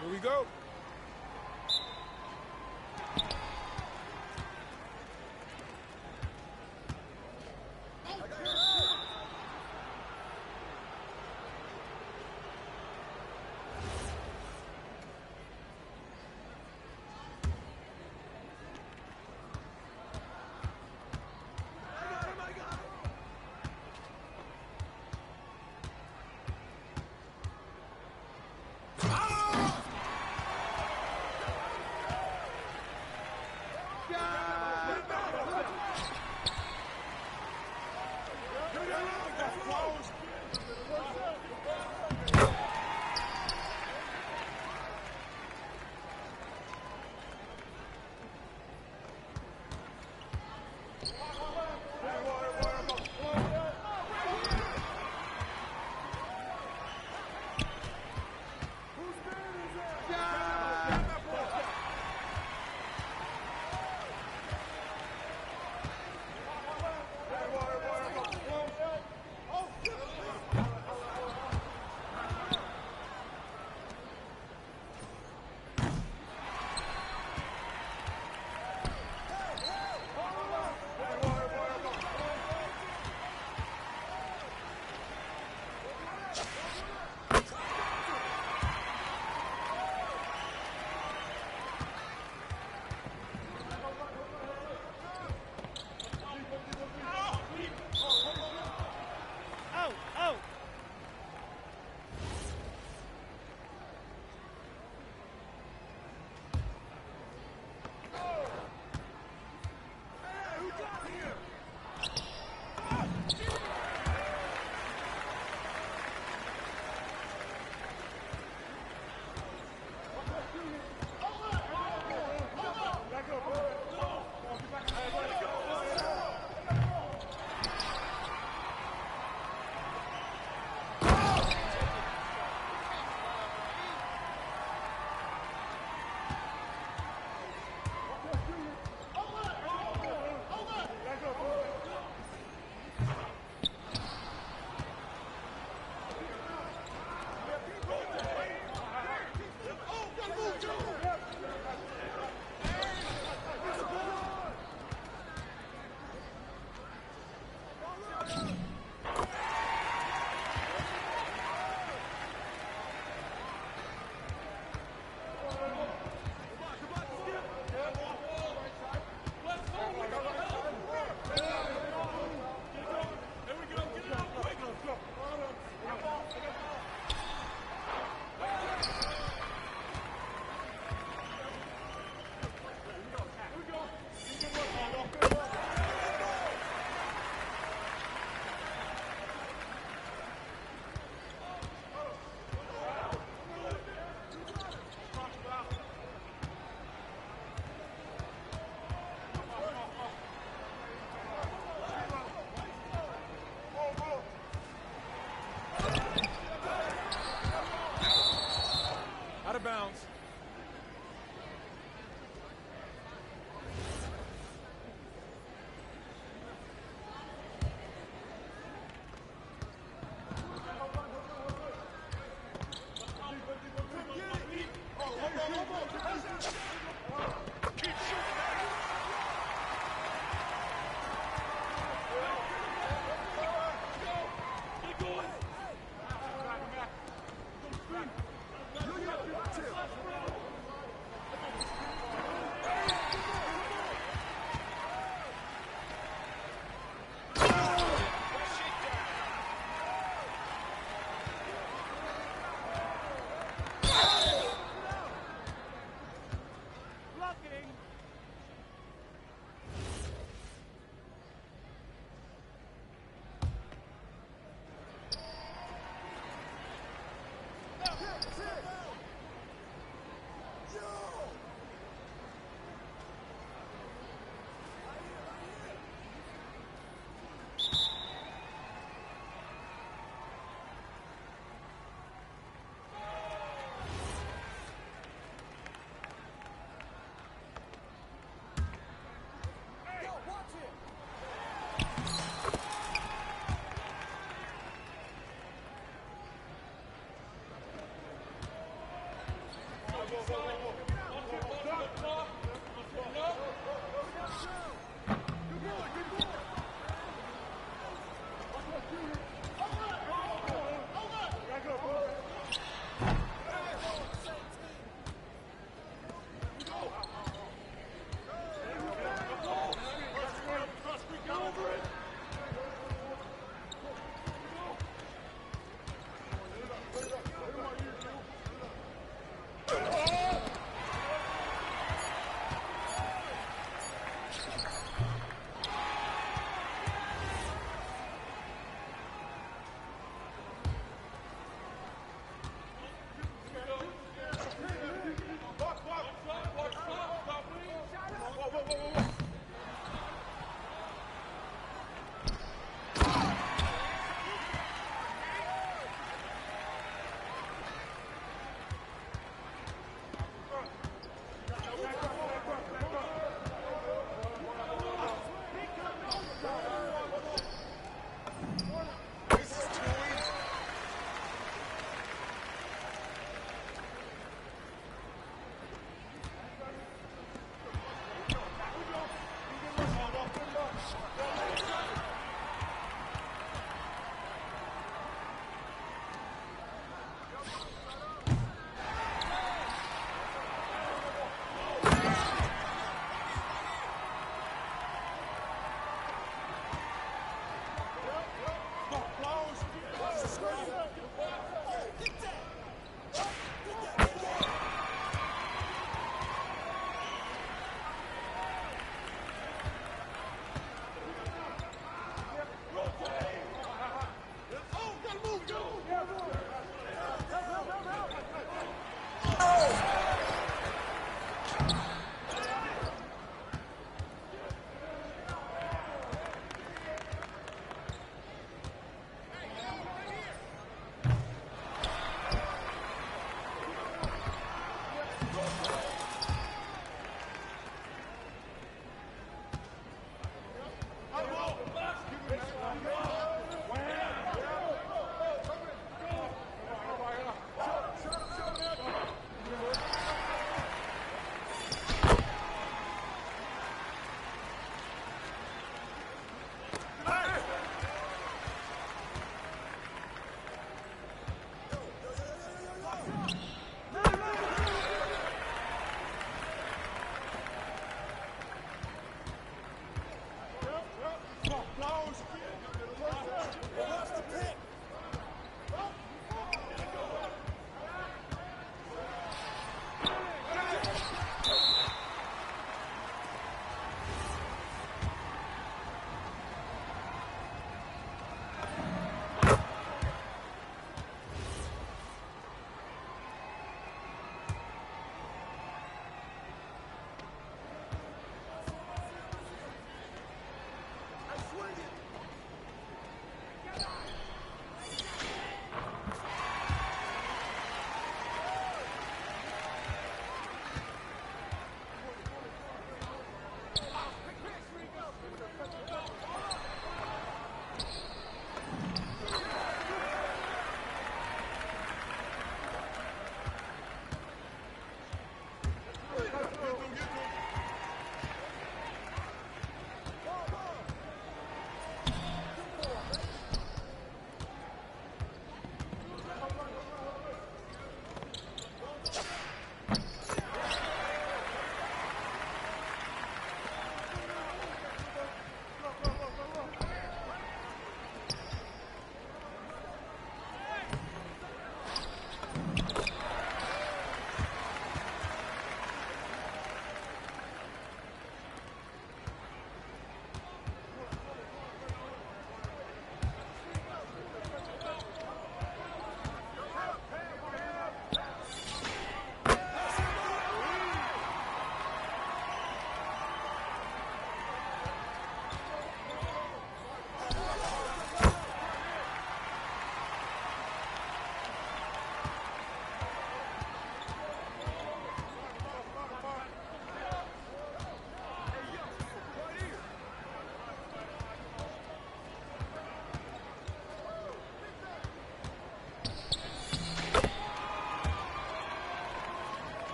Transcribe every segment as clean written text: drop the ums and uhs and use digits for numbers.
Here we go.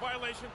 violation.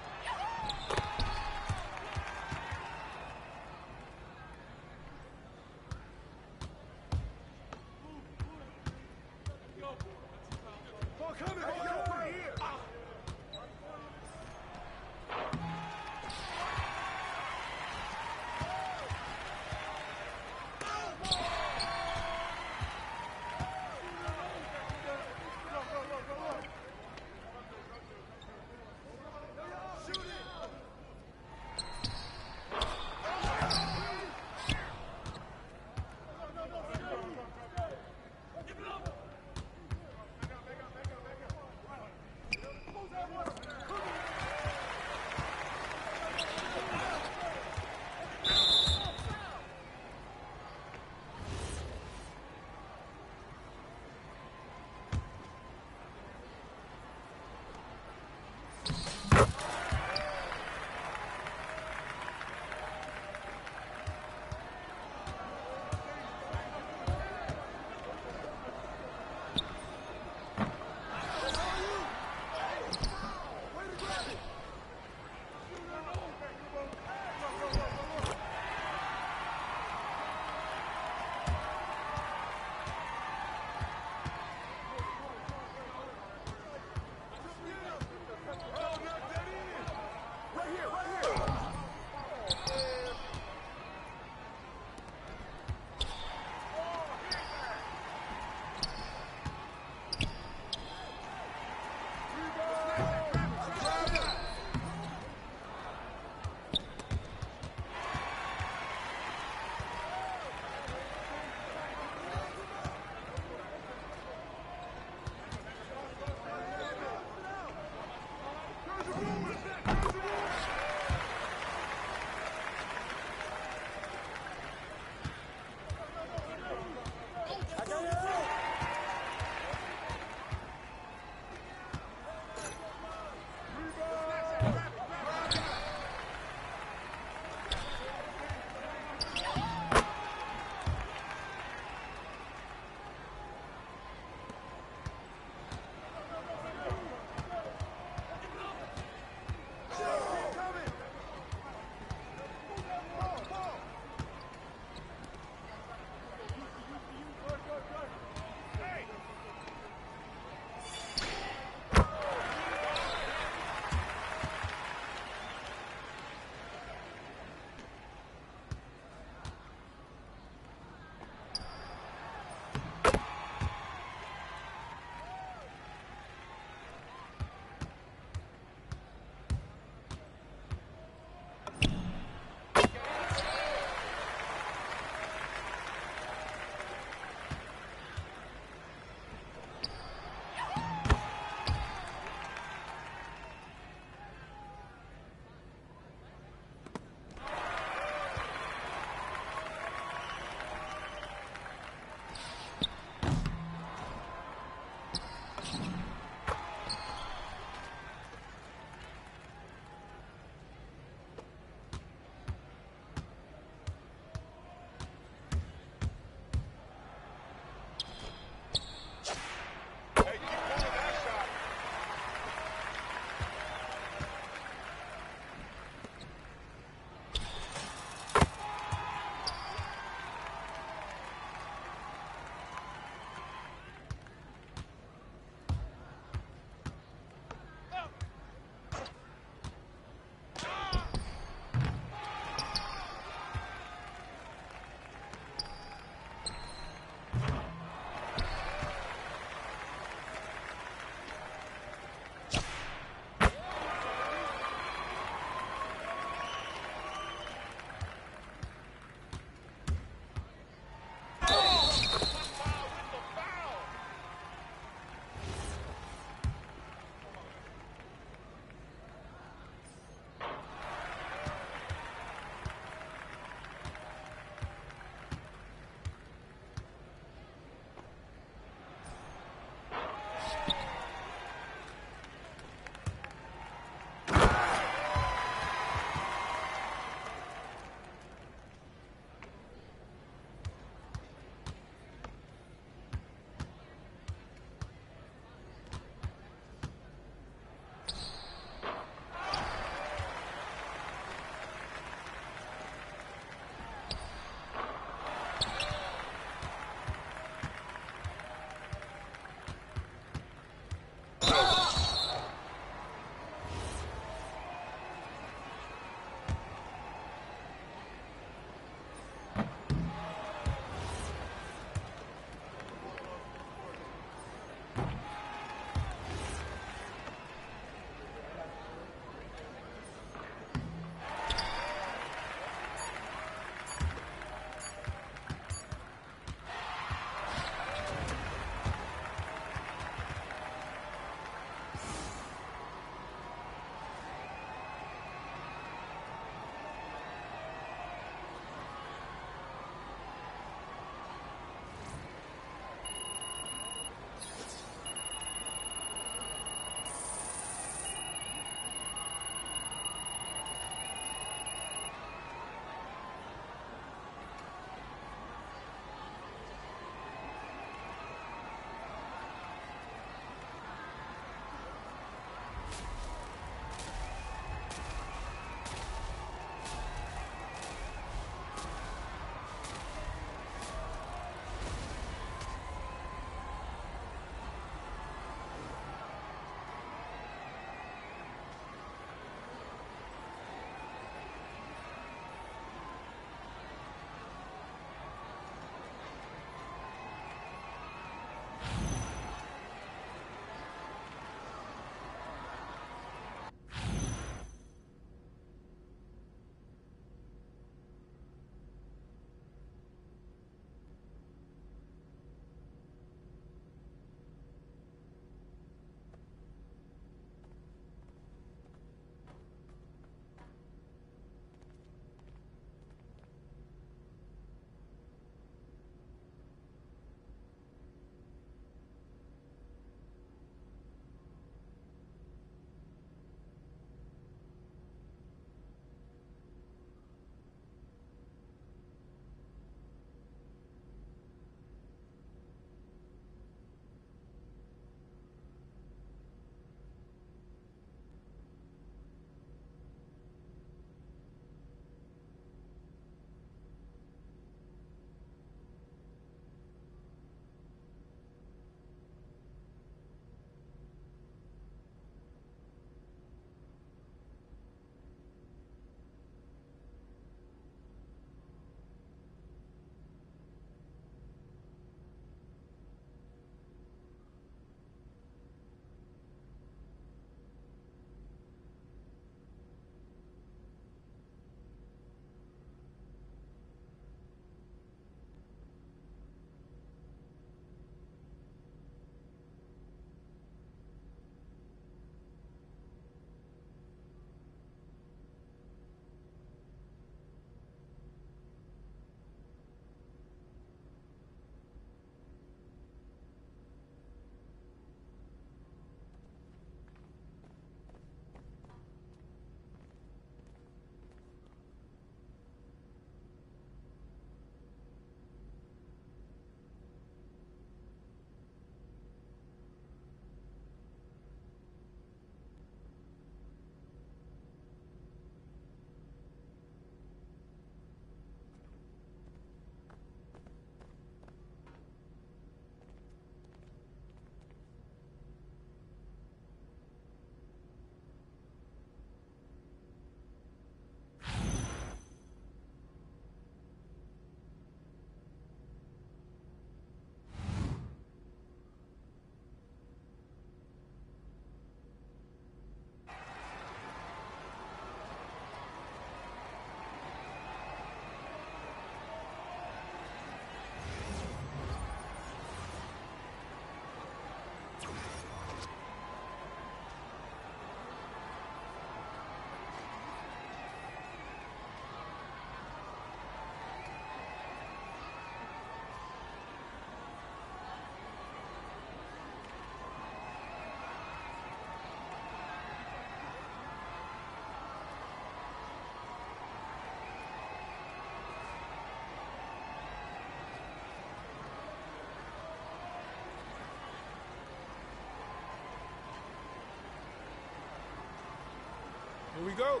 Here we go.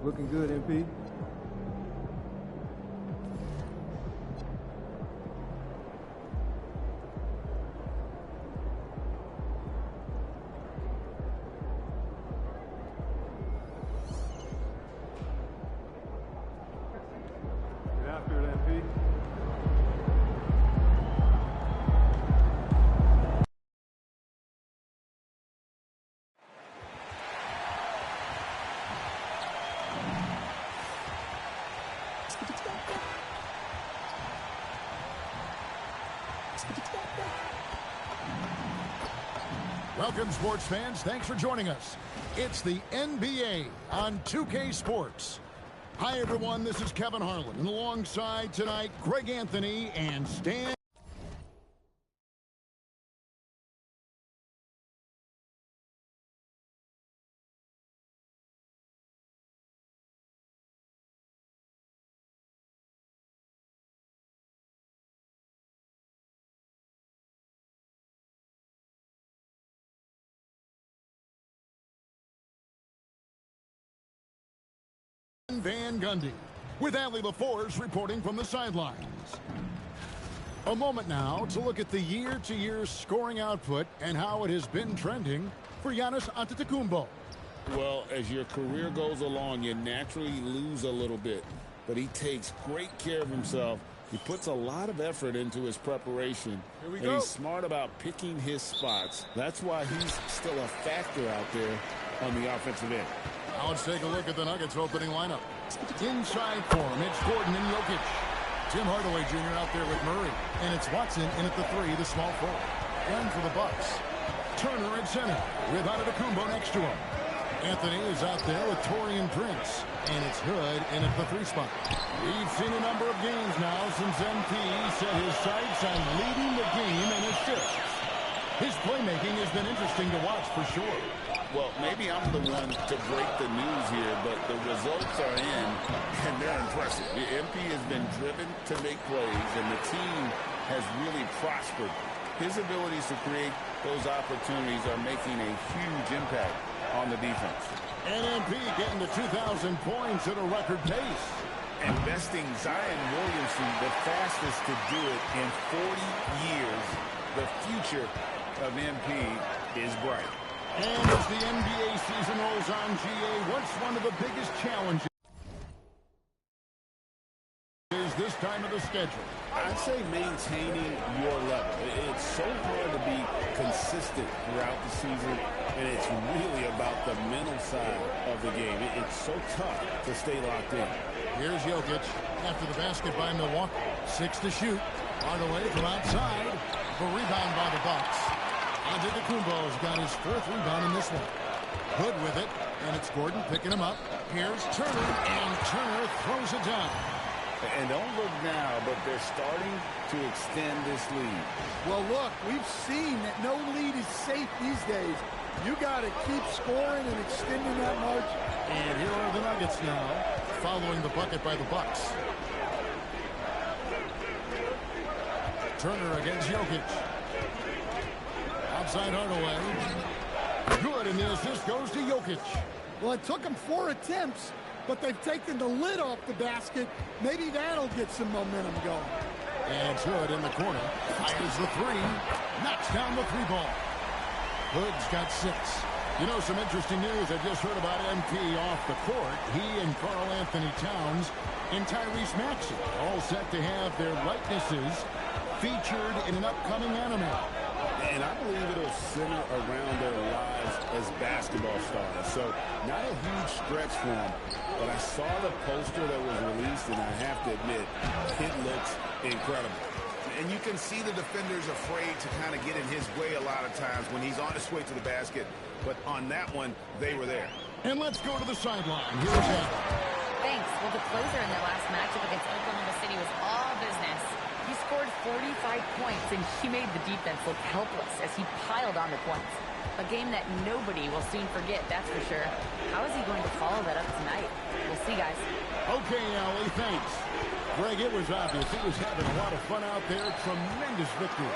Looking good, MP. Get after it, MP. Welcome, sports fans. Thanks for joining us. It's the NBA on 2K Sports. Hi, everyone. This is Kevin Harlan. And alongside tonight, Greg Anthony and Stan. Van Gundy, with Allie LaForce reporting from the sidelines. A moment now to look at the year-to-year scoring output and how it has been trending for Giannis Antetokounmpo. Well, as your career goes along, you naturally lose a little bit, but he takes great care of himself. He puts a lot of effort into his preparation, and he's smart about picking his spots. That's why he's still a factor out there on the offensive end. Now let's take a look at the Nuggets opening lineup. Inside for him, it's Gordon and Jokic. Tim Hardaway Jr. out there with Murray. And it's Watson in at the 3, the small forward. And for the Bucks, Turner at center with Antetokounmpo next to him. Anthony is out there with Taurean Prince. And it's Hood in at the 3 spot. We've seen a number of games now since MP set his sights on leading the game in assists. His playmaking has been interesting to watch for sure. Well, maybe I'm the one to break the news here, but the results are in, and they're impressive. The MP has been driven to make plays, and the team has really prospered. His abilities to create those opportunities are making a huge impact on the defense. And MP getting to 2,000 points at a record pace. Investing Zion Williamson, the fastest to do it in 40 years. The future of MP is bright. And as the NBA season rolls on, GA, what's one of the biggest challenges is this time of the schedule? I'd say maintaining your level. It's so hard to be consistent throughout the season, and it's really about the mental side of the game. It's so tough to stay locked in. Here's Jokic after the basket by Milwaukee. 6 to shoot. Hardaway from outside. The rebound by the Bucks. Antetokounmpo's got his 4th rebound in this one. Hood with it, and it's Gordon picking him up. Here's Turner, and Turner throws it down. And don't look now, but they're starting to extend this lead. Well, look, we've seen that no lead is safe these days. You got to keep scoring and extending that margin. And here are the Nuggets now, following the bucket by the Bucks. Turner against Jokic. Outside Hardaway. Good, and the assist goes to Jokic. Well, it took them 4 attempts, but they've taken the lid off the basket. Maybe that'll get some momentum going. And it's Hood in the corner. Fires the 3. Knocks down the 3-ball. Hood's got 6. You know, some interesting news I just heard about MP off the court. He and Karl Anthony Towns and Tyrese Maxey all set to have their likenesses featured in an upcoming anime. And I believe it'll center around their lives as basketball stars. So not a huge stretch for them, but I saw the poster that was released, and I have to admit, it looks incredible. And you can see the defenders afraid to kind of get in his way a lot of times when he's on his way to the basket. But on that one, they were there. And let's go to the sideline. Here's Adam. Thanks. Well, the closer in their last matchup against Oklahoma City was all business. He scored 45 points, and he made the defense look helpless as he piled on the points. A game that nobody will soon forget, that's for sure. How is he going to follow that up tonight? We'll see, guys. Okay, Allie, thanks. Greg, it was obvious. He was having a lot of fun out there. Tremendous victory.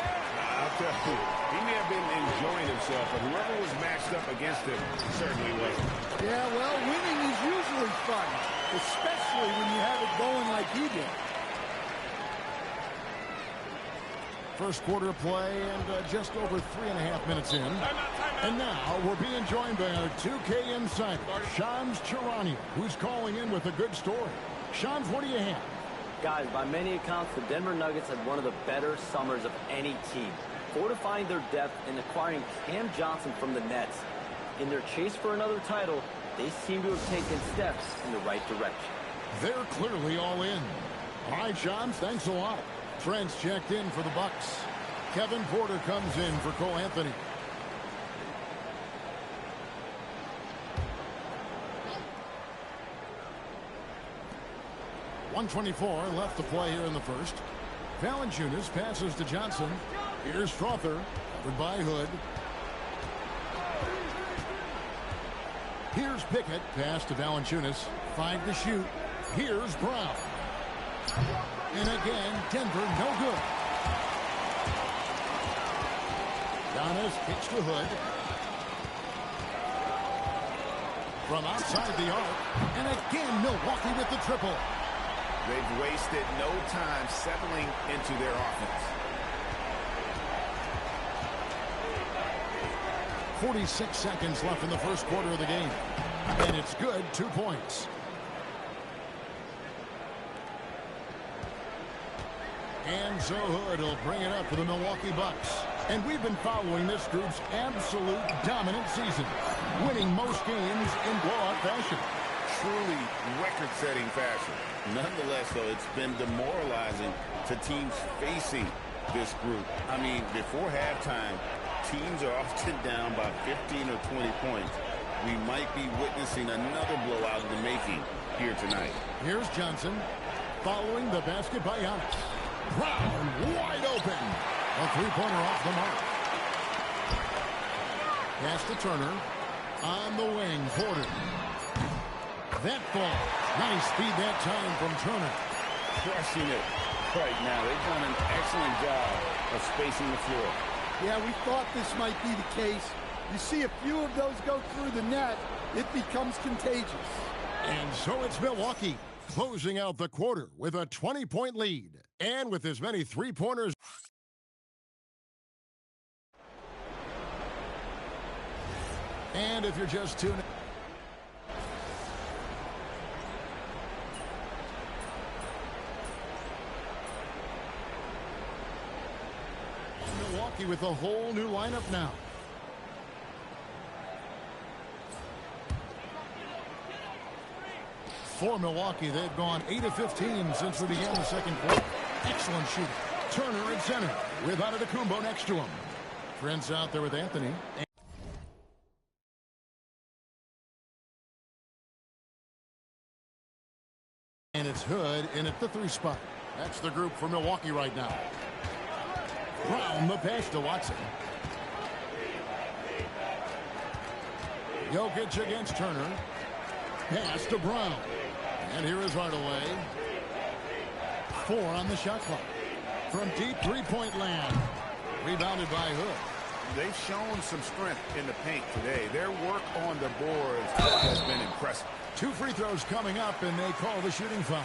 I'll tell you, he may have been enjoying himself, but whoever was matched up against him certainly wasn't. Yeah, well, winning is usually fun, especially when you have it going like he did. First quarter play and just over 3.5 minutes in. And now we're being joined by our 2K insider, Shams Charania, who's calling in with a good story. Shams, what do you have? Guys, by many accounts, the Denver Nuggets had one of the better summers of any team, fortifying their depth and acquiring Cam Johnson from the Nets. In their chase for another title, they seem to have taken steps in the right direction. They're clearly all in. All right, Shams, thanks a lot. Trent's checked in for the Bucks. Kevin Porter comes in for Cole Anthony. 1:24 left to play here in the first. Valanciunas passes to Johnson. Here's Strother, covered by Hood. Here's Pickett, pass to Valanciunas. 5 to shoot. Here's Brown. And again, Denver, no good. Giannis kicks to Hood. From outside the arc. And again, Milwaukee with the triple. They've wasted no time settling into their offense. 46 seconds left in the first quarter of the game. And it's good, 2 points. And so Hood will bring it up for the Milwaukee Bucks. And we've been following this group's absolute dominant season, winning most games in blowout fashion. Truly record-setting fashion. Nonetheless, though, it's been demoralizing to teams facing this group. I mean, before halftime, teams are often down by 15 or 20 points. We might be witnessing another blowout in the making here tonight. Here's Johnson following the basket by Giannis. Brown wide open. A three-pointer off the mark. Pass to Turner. On the wing, Porter. That ball. Nice speed that time from Turner. Crushing it right now. They've done an excellent job of spacing the floor. Yeah, we thought this might be the case. You see a few of those go through the net, it becomes contagious. And so it's Milwaukee closing out the quarter with a 20-point lead. And with as many three-pointers. And if you're just tuning Milwaukee with a whole new lineup now. For Milwaukee, they've gone 8 of 15 since we began the second quarter. Excellent shooting. Turner at center with Antetokounmpo next to him. Prince out there with Anthony. And it's Hood in at the 3 spot. That's the group for Milwaukee right now. Brown the pass to Watson. Jokic against Turner. Pass to Brown. And here is Hardaway. 4 on the shot clock. From deep three-point land. Rebounded by Hood. They've shown some strength in the paint today. Their work on the boards has been impressive. 2 free throws coming up, and they call the shooting foul.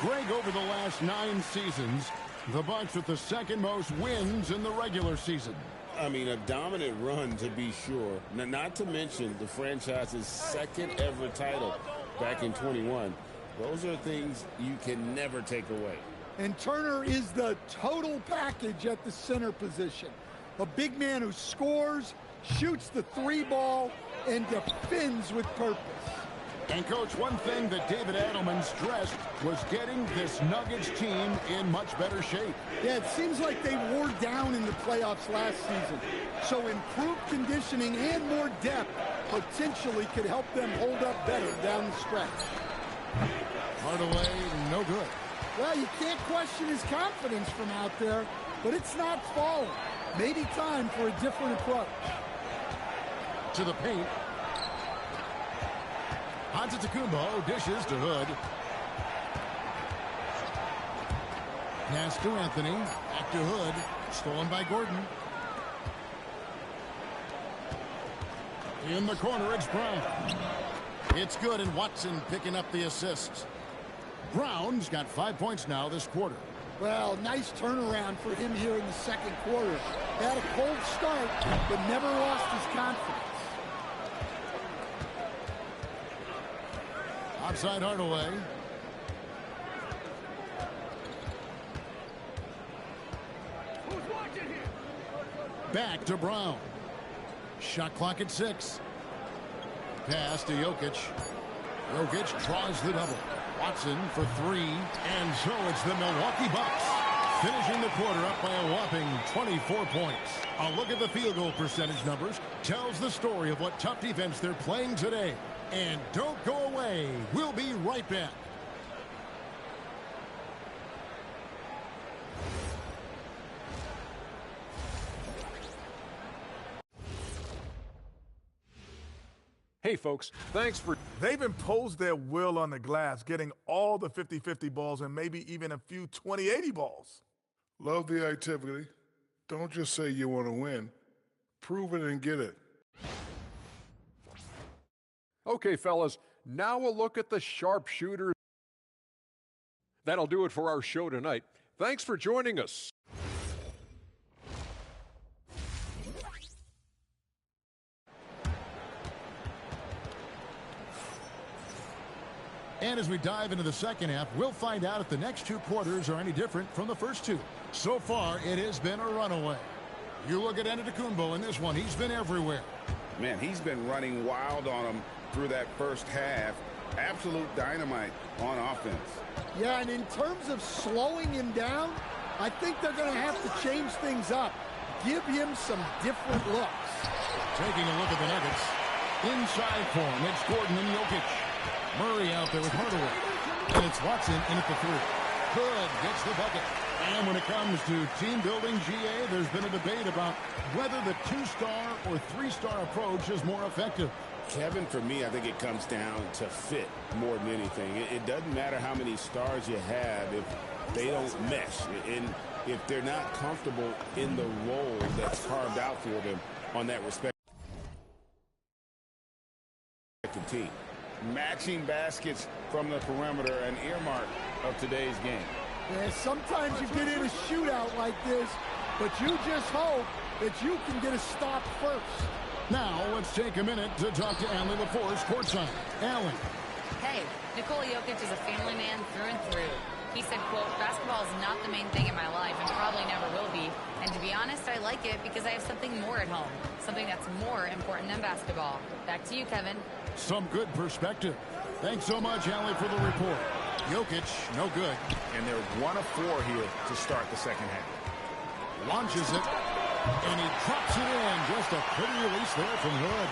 Greg, over the last 9 seasons, the Bucks with the second most wins in the regular season. I mean, a dominant run to be sure. Now, not to mention the franchise's second ever title back in 21. Those are things you can never take away. And Turner is the total package at the center position. A big man who scores, shoots the 3 ball, and defends with purpose. And, Coach, one thing that David Adelman stressed was getting this Nuggets team in much better shape. Yeah, it seems like they wore down in the playoffs last season. So improved conditioning and more depth potentially could help them hold up better down the stretch. Hardaway, no good. Well, you can't question his confidence from out there, but it's not falling. Maybe time for a different approach. To the paint. Antetokounmpo dishes to Hood. Pass to Anthony. Back to Hood. Stolen by Gordon. In the corner, it's Brown. It's good, and Watson picking up the assist. Brown's got 5 points now this quarter. Well, nice turnaround for him here in the second quarter. Had a cold start, but never lost his confidence. Outside Hardaway. Back to Brown. Shot clock at 6. Pass to Jokic. Jokic draws the double. Watson for 3. And so it's the Milwaukee Bucks finishing the quarter up by a whopping 24 points. A look at the field goal percentage numbers tells the story of what tough defense they're playing today. And don't go away. We'll be right back. Hey, folks, thanks for... They've imposed their will on the glass, getting all the 50-50 balls and maybe even a few 20-80 balls. Love the activity. Don't just say you want to win. Prove it and get it. Okay, fellas, now a look at the sharpshooter. That'll do it for our show tonight. Thanks for joining us. And as we dive into the second half, we'll find out if the next two quarters are any different from the first two. So far, it has been a runaway. You look at Antetokounmpo in this one. He's been everywhere. Man, he's been running wild on him through that first half. Absolute dynamite on offense. Yeah, and in terms of slowing him down, I think they're going to have to change things up. Give him some different looks. Taking a look at the Nuggets. Inside form, it's Gordon and Jokic. Murray out there with Hardaway. And it's Watson in at the three. Hood gets the bucket. And when it comes to team building, GA, there's been a debate about whether the two-star or three-star approach is more effective. Kevin, for me, I think it comes down to fit more than anything. It doesn't matter how many stars you have if they don't mesh. And if they're not comfortable in the role that's carved out for them on that respective team. Matching baskets from the perimeter, an earmark of today's game. Yeah, sometimes you get in a shootout like this, but you just hope that you can get a stop first. Now, let's take a minute to talk to Allen LaForce courtside. Allen. Hey, Nikola Jokic is a family man through and through. He said, quote, basketball is not the main thing in my life and probably never will be. And to be honest, I like it because I have something more at home. Something that's more important than basketball. Back to you, Kevin. Some good perspective. Thanks so much, Allie, for the report. Jokic, no good. And they're 1 of 4 here to start the second half. Launches it, and he drops it in. Just a pretty release there from Hood.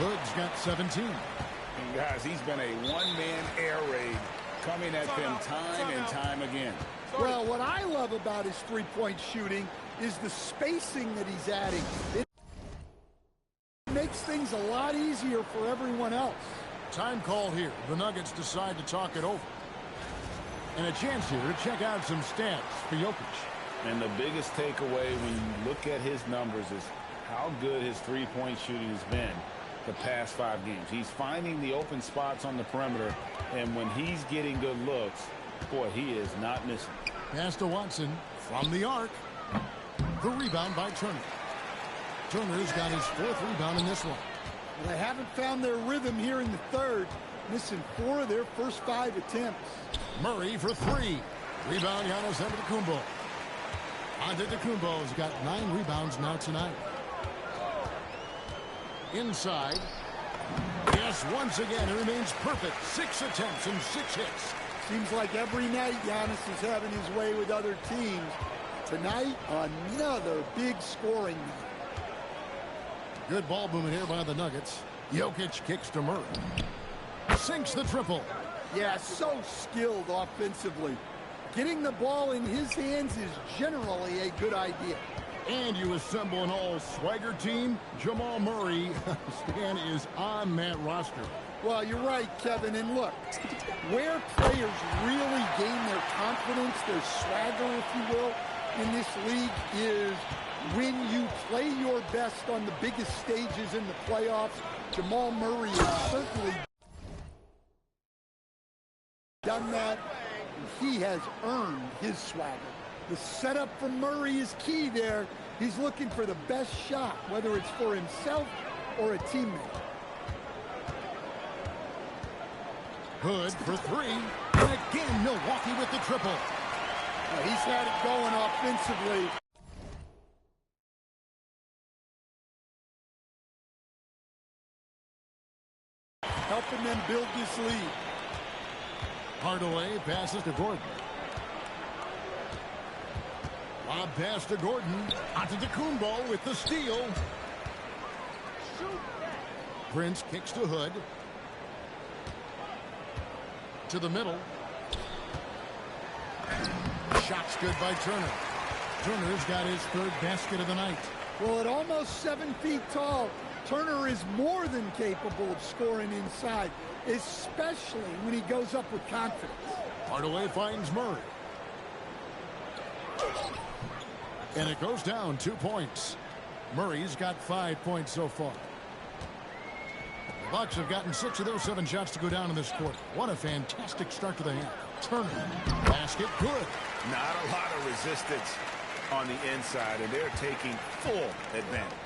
Hood's got 17. And guys, he's been a one-man air raid coming at them time and time again. Well, what I love about his three-point shooting is the spacing that he's adding. It makes things a lot easier for everyone else. Time call here. The Nuggets decide to talk it over. And a chance here to check out some stats for Jokic. And the biggest takeaway when you look at his numbers is how good his three-point shooting has been the past 5 games. He's finding the open spots on the perimeter, and when he's getting good looks, boy, he is not missing. Pass to Watson from the arc. The rebound by Turner. Turner's got his 4th rebound in this one. Well, they haven't found their rhythm here in the third, missing 4 of their first 5 attempts. Murray for 3. Rebound, Giannis Antetokounmpo. Antetokounmpo's got 9 rebounds now tonight. Inside. Yes, once again, it remains perfect. 6 attempts and 6 hits. Seems like every night Giannis is having his way with other teams. Tonight, another big scoring night. Good ball movement here by the Nuggets. Jokic kicks to Murray. Sinks the triple. Yeah, so skilled offensively. Getting the ball in his hands is generally a good idea. And you assemble an all-swagger team. Jamal Murray, Stan, is on that roster. Well, you're right, Kevin. And look, where players really gain their confidence, their swagger, if you will, in this league is when you play your best on the biggest stages in the playoffs. Jamal Murray has certainly done that. He has earned his swagger. The setup for Murray is key there. He's looking for the best shot, whether it's for himself or a teammate. Hood for 3. And again, Milwaukee with the triple. Now, he's had it going offensively. Helping them build this lead. Hardaway passes to Gordon. Lob pass to Gordon. Antetokounmpo with the steal. Prince kicks to Hood. To the middle. Shot's good by Turner. Turner's got his 3rd basket of the night. Well, at almost 7 feet tall, Turner is more than capable of scoring inside, especially when he goes up with confidence. Hardaway finds Murray. And it goes down 2 points. Murray's got 5 points so far. The Bucks have gotten 6 of those 7 shots to go down in this quarter. What a fantastic start to the half. Turner, basket, good. Not a lot of resistance on the inside, and they're taking full advantage.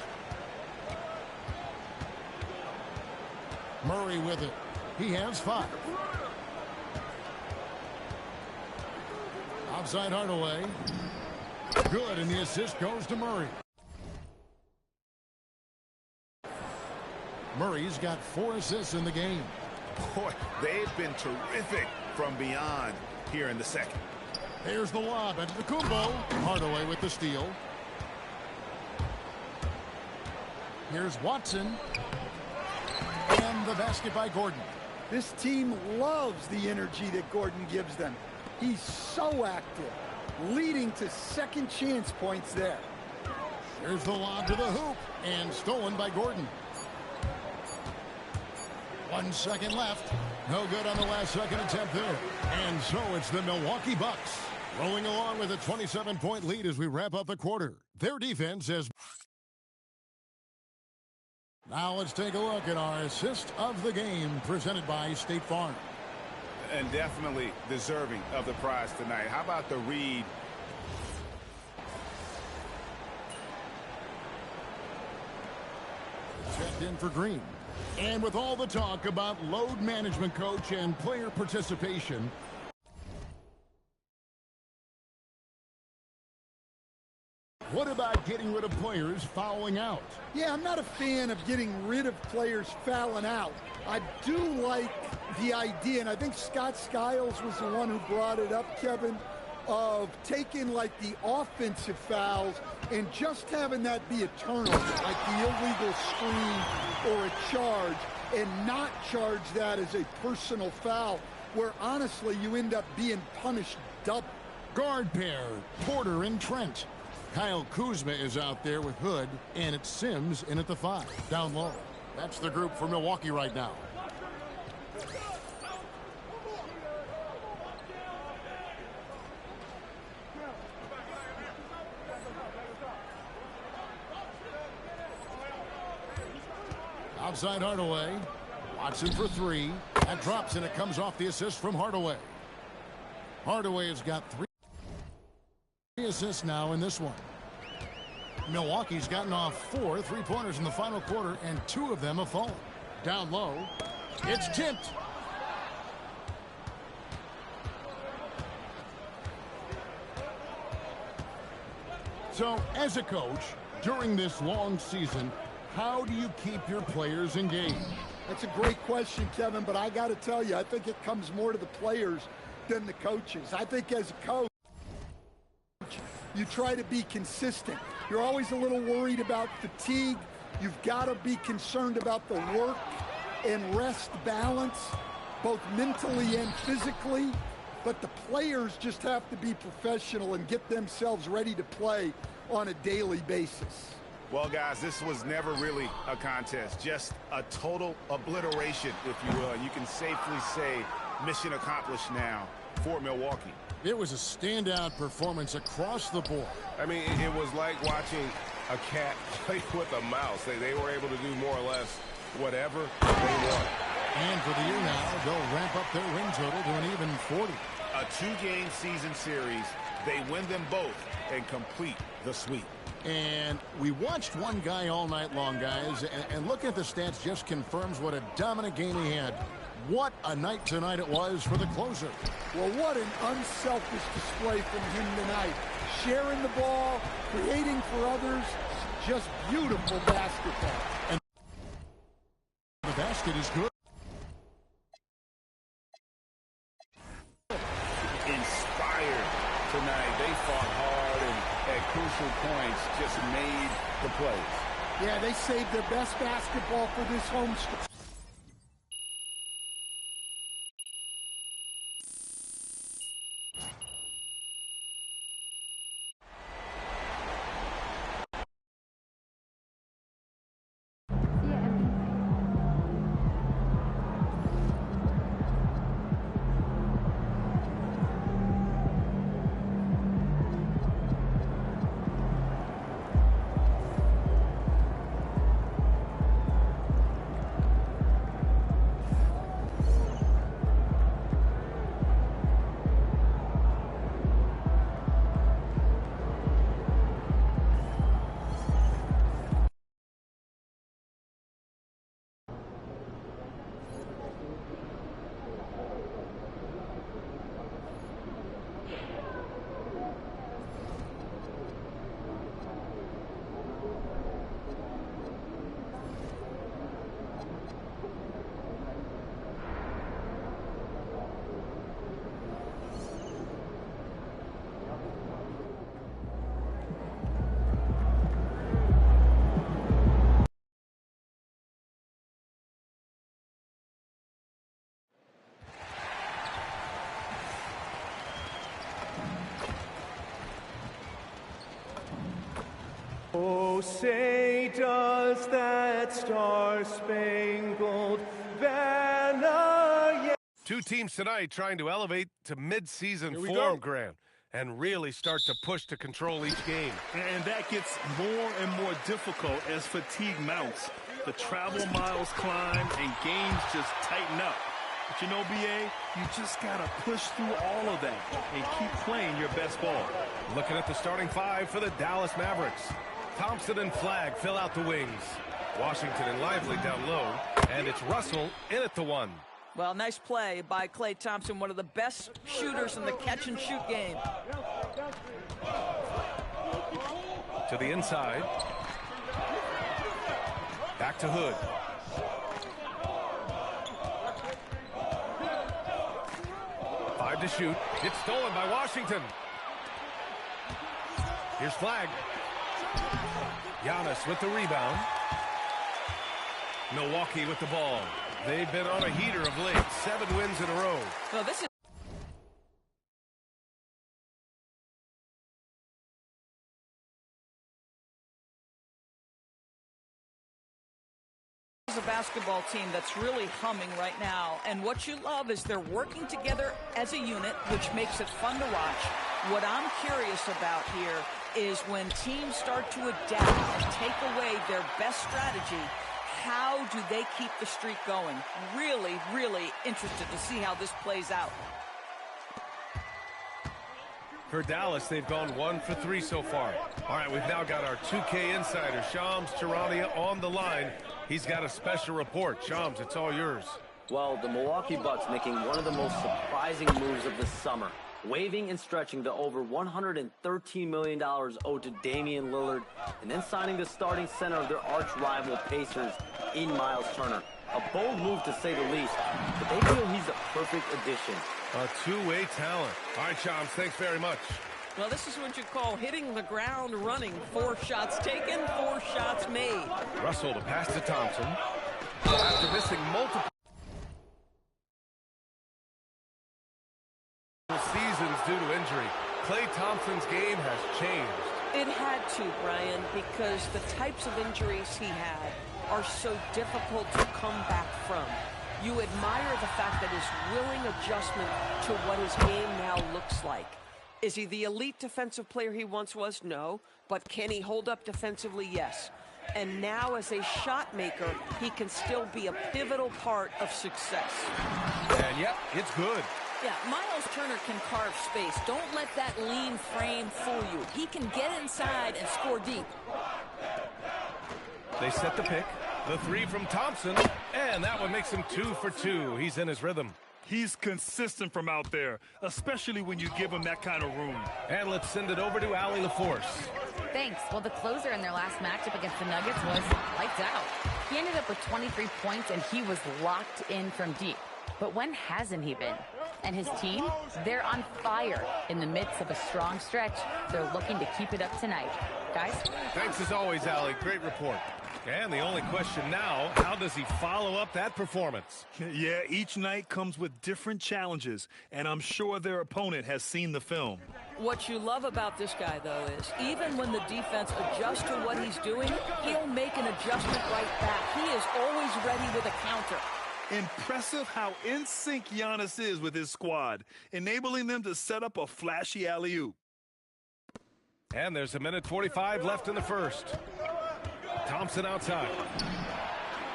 Murray with it. He has 5. Outside Hardaway. Good, and the assist goes to Murray. Murray's got 4 assists in the game. Boy, they've been terrific from beyond here in the second. Here's the lob at Kumbo. Hardaway with the steal. Here's Watson. And the basket by Gordon. This team loves the energy that Gordon gives them. He's so active, leading to second chance points there. Here's the lob to the hoop, and stolen by Gordon. 1 second left. No good on the last second attempt there. And so it's the Milwaukee Bucks rolling along with a 27-point lead as we wrap up the quarter. Their defense has... Now let's take a look at our assist of the game presented by State Farm. And definitely deserving of the prize tonight. How about the read? Checked in for Green. And with all the talk about load management, coach, and player participation, what about getting rid of players fouling out? Yeah, I'm not a fan of getting rid of players fouling out. I do like the idea, and I think Scott Skiles was the one who brought it up, Kevin, of taking like the offensive fouls and just having that be a turnover, like the illegal screen or a charge, and not charge that as a personal foul, where honestly you end up being punished double. Guard pair, Porter and Trent. Kyle Kuzma is out there with Hood, and it's Sims in at the 5, down low. That's the group for Milwaukee right now. Outside Hardaway. Watson for 3. That drops, and it comes off the assist from Hardaway. Hardaway has got 3 assists now in this one. Milwaukee's gotten off 4 3-pointers in the final quarter, and 2 of them have fallen. Down low, it's tipped. So, as a coach, during this long season, how do you keep your players engaged? That's a great question, Kevin, but I got to tell you, I think it comes more to the players than the coaches. I think as a coach, you try to be consistent. You're always a little worried about fatigue. You've got to be concerned about the work and rest balance, both mentally and physically. But the players just have to be professional and get themselves ready to play on a daily basis. Well, guys, this was never really a contest, just a total obliteration, if you will. And you can safely say mission accomplished now for Milwaukee. It was a standout performance across the board. I mean, it was like watching a cat play with a mouse. They were able to do more or less whatever they want. And for the year now, they'll ramp up their win total to an even 40. A 2-game season series. They win them both and complete the sweep. And we watched one guy all night long, guys, and looking at the stats just confirms what a dominant game he had. What a night tonight it was for the closer. Well, what an unselfish display from him tonight. Sharing the ball, creating for others, just beautiful basketball. And the basket is good. Inspired tonight. They fought hard and at crucial points just made the plays. Yeah, they saved their best basketball for this home stretch. Oh, say does that star-spangled banner yet. Two teams tonight trying to elevate to mid-season form, Grant, and really start to push to control each game. And that gets more and more difficult as fatigue mounts. The travel miles climb and games just tighten up. But you know, BA, you just got to push through all of that and keep playing your best ball. Looking at the starting five for the Dallas Mavericks. Thompson and Flagg fill out the wings. Washington and Lively down low. And it's Russell in at the one. Well, nice play by Klay Thompson, one of the best shooters in the catch-and-shoot game. To the inside. Back to Hood. Five to shoot. It's stolen by Washington. Here's Flagg. Giannis with the rebound. Milwaukee with the ball. They've been on a heater of late. 7 wins in a row. Well, this is a basketball team that's really humming right now, and what you love is they're working together as a unit, which makes it fun to watch. What I'm curious about here is when teams start to adapt and take away their best strategy, how do they keep the streak going? Really, really interested to see how this plays out. For Dallas, they've gone 1 for 3 so far. All right, we've now got our 2K insider, Shams Charania, on the line. He's got a special report. Shams, it's all yours. Well, the Milwaukee Bucks making one of the most surprising moves of the summer. Waiving and stretching the over $113 million owed to Damian Lillard, and then signing the starting center of their arch-rival Pacers in Miles Turner. A bold move to say the least, but they feel he's a perfect addition. A two-way talent. All right, Shams, thanks very much. Well, this is what you call hitting the ground running. 4 shots taken, 4 shots made. Russell to pass to Thompson. After missing multiple seasons due to injury, Klay Thompson's game has changed. It had to, Brian, because the types of injuries he had are so difficult to come back from. You admire the fact that his willing adjustment to what his game now looks like. Is he the elite defensive player he once was? No. But can he hold up defensively? Yes. And now as a shot maker, he can still be a pivotal part of success. And yep, it's good. Yeah, Miles Turner can carve space. Don't let that lean frame fool you. He can get inside and score deep. They set the pick. The 3 from Thompson. And that one makes him 2 for 2. He's in his rhythm. He's consistent from out there, especially when you give him that kind of room. And let's send it over to Allie LaForce. Thanks. Well, the closer in their last matchup against the Nuggets was lights out. He ended up with 23 points, and he was locked in from deep. But when hasn't he been? And his team, they're on fire in the midst of a strong stretch. They're looking to keep it up tonight. Guys? Thanks as always, Allie. Great report. And the only question now, how does he follow up that performance? Yeah, each night comes with different challenges, and I'm sure their opponent has seen the film. What you love about this guy, though, is even when the defense adjusts to what he's doing, he'll make an adjustment right back. He is always ready with a counter. Impressive how in sync Giannis is with his squad, enabling them to set up a flashy alley-oop. And there's 1:45 left in the first. Thompson outside.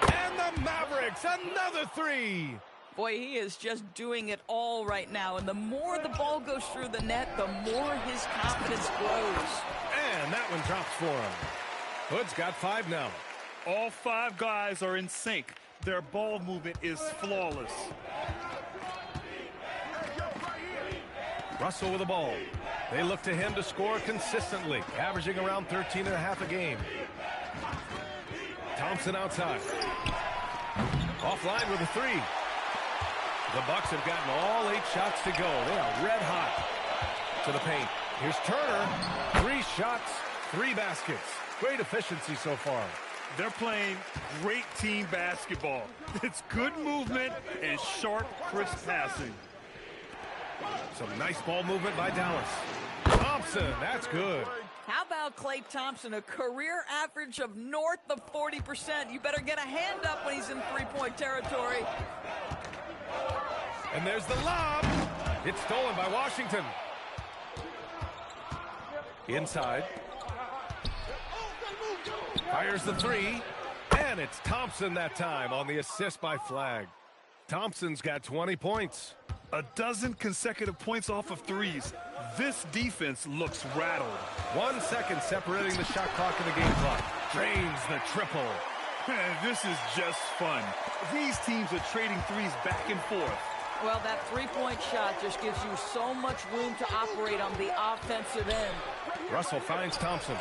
And the Mavericks, another 3. Boy, he is just doing it all right now. And the more the ball goes through the net, the more his confidence grows. And that one drops for him. Hood's got 5 now. All 5 guys are in sync. Their ball movement is flawless. Russell with the ball. They look to him to score consistently, averaging around 13.5 a game. Thompson outside. Offline with a 3. The Bucks have gotten all 8 shots to go. They are red hot. To the paint. Here's Turner. 3 shots, 3 baskets. Great efficiency so far. They're playing great team basketball. It's good movement and sharp, crisp passing. Some nice ball movement by Dallas. Thompson, that's good. How about Klay Thompson, a career average of north of 40%? You better get a hand up when he's in three-point territory. And there's the lob. It's stolen by Washington. Inside. Fires the three. And it's Thompson that time on the assist by Flagg. Thompson's got 20 points. A dozen consecutive points off of threes. This defense looks rattled. 1 second separating the shot clock and the game clock. Drains the triple. This is just fun. These teams are trading threes back and forth. Well, that three-point shot just gives you so much room to operate on the offensive end. Russell finds Thompson.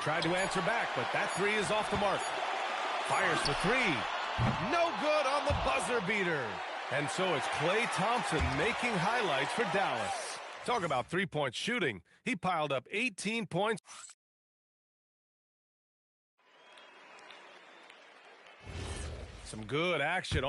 Tried to answer back, but that three is off the mark. Fires for three. No good on the buzzer beater. And so it's Klay Thompson making highlights for Dallas. Talk about three-point shooting. He piled up 18 points. Some good action.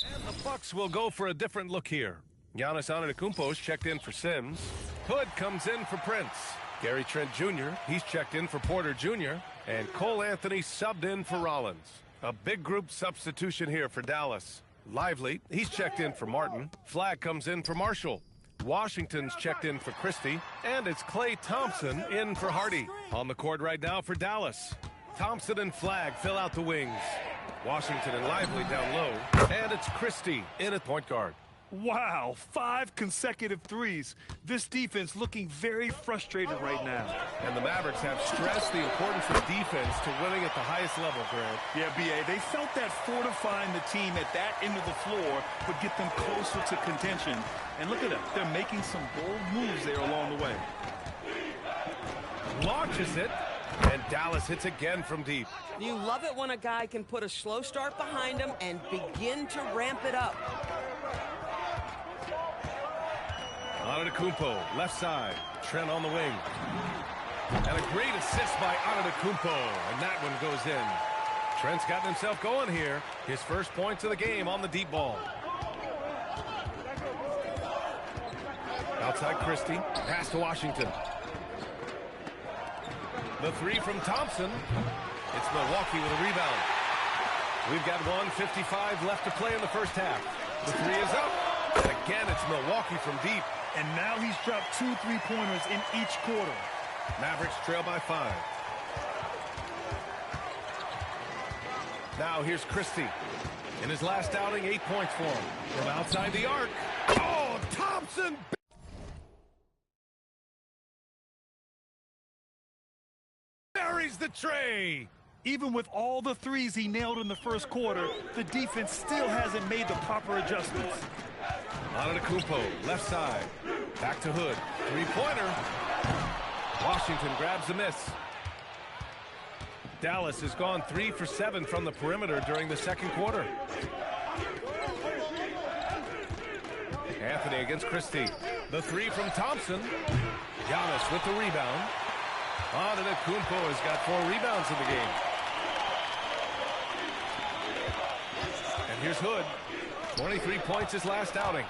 And the Bucks will go for a different look here. Giannis Antetokounmpo's checked in for Sims. Hood comes in for Prince. Gary Trent Jr., he's checked in for Porter Jr. And Cole Anthony subbed in for Rollins. A big group substitution here for Dallas. Lively, he's checked in for Martin. Flagg comes in for Marshall. Washington's checked in for Christie. And it's Klay Thompson in for Hardy. On the court right now for Dallas. Thompson and Flagg fill out the wings. Washington and Lively down low. And it's Christie in at point guard. Wow, 5 consecutive threes. This defense looking very frustrated right now. And the Mavericks have stressed the importance of defense to winning at the highest level, Grant. Yeah, B.A., they felt that fortifying the team at that end of the floor would get them closer to contention. And look at them. They're making some bold moves there along the way. Launches it, and Dallas hits again from deep. You love it when a guy can put a slow start behind him and begin to ramp it up. Antetokounmpo, left side. Trent on the wing. And a great assist by Antetokounmpo, and that one goes in. Trent's gotten himself going here. His first points of the game on the deep ball. Outside Christie. Pass to Washington. The three from Thompson. It's Milwaukee with a rebound. We've got 1:55 left to play in the first half. The three is up. And again, it's Milwaukee from deep. And now he's dropped 2 3-pointers in each quarter. Mavericks trail by 5. Now here's Christie. In his last outing, 8 points for him. From outside the arc. Oh, Thompson! Buries the tray. Even with all the threes he nailed in the first quarter, the defense still hasn't made the proper adjustments. Antetokounmpo, left side. Back to Hood. Three-pointer. Washington grabs a miss. Dallas has gone 3 for 7 from the perimeter during the second quarter. Anthony against Christie. The three from Thompson. Giannis with the rebound. Antetokounmpo has got 4 rebounds in the game. And here's Hood. 23 points his last outing.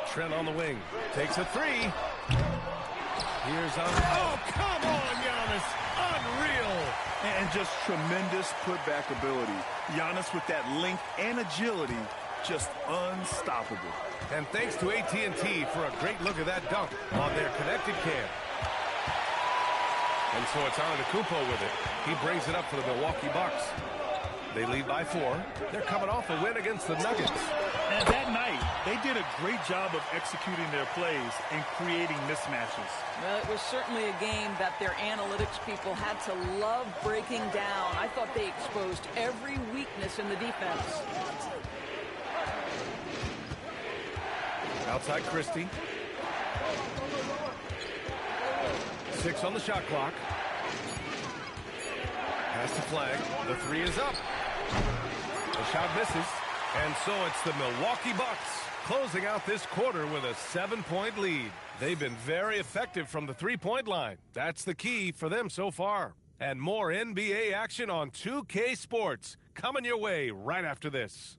Trent on the wing. Takes a three. Here's oh, come on, Giannis. Unreal. And just tremendous putback ability. Giannis with that length and agility, just unstoppable. And thanks to AT&T for a great look at that dunk on their connected cam. And so it's Antetokounmpo with it. He brings it up for the Milwaukee Bucks. They lead by 4. They're coming off a win against the Nuggets. And that night, they did a great job of executing their plays and creating mismatches. Well, it was certainly a game that their analytics people had to love breaking down. I thought they exposed every weakness in the defense. Outside Christie. 6 on the shot clock. Pass to Flagg. The three is up. The shot misses. And so it's the Milwaukee Bucks closing out this quarter with a 7-point lead. They've been very effective from the three-point line. That's the key for them so far. And more NBA action on 2K Sports coming your way right after this.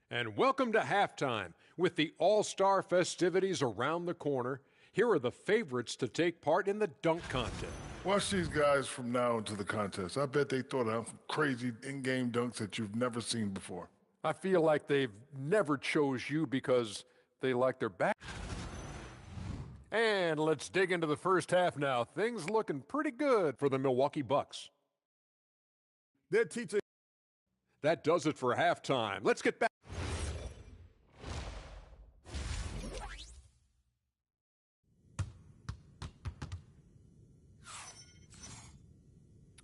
And welcome to halftime. With the All-Star festivities around the corner, here are the favorites to take part in the dunk contest. Watch these guys from now into the contest. I bet they thought of crazy in-game dunks that you've never seen before. I feel like they've never chose you because they like their back. And let's dig into the first half now. Things looking pretty good for the Milwaukee Bucks. That does it for halftime. Let's get back.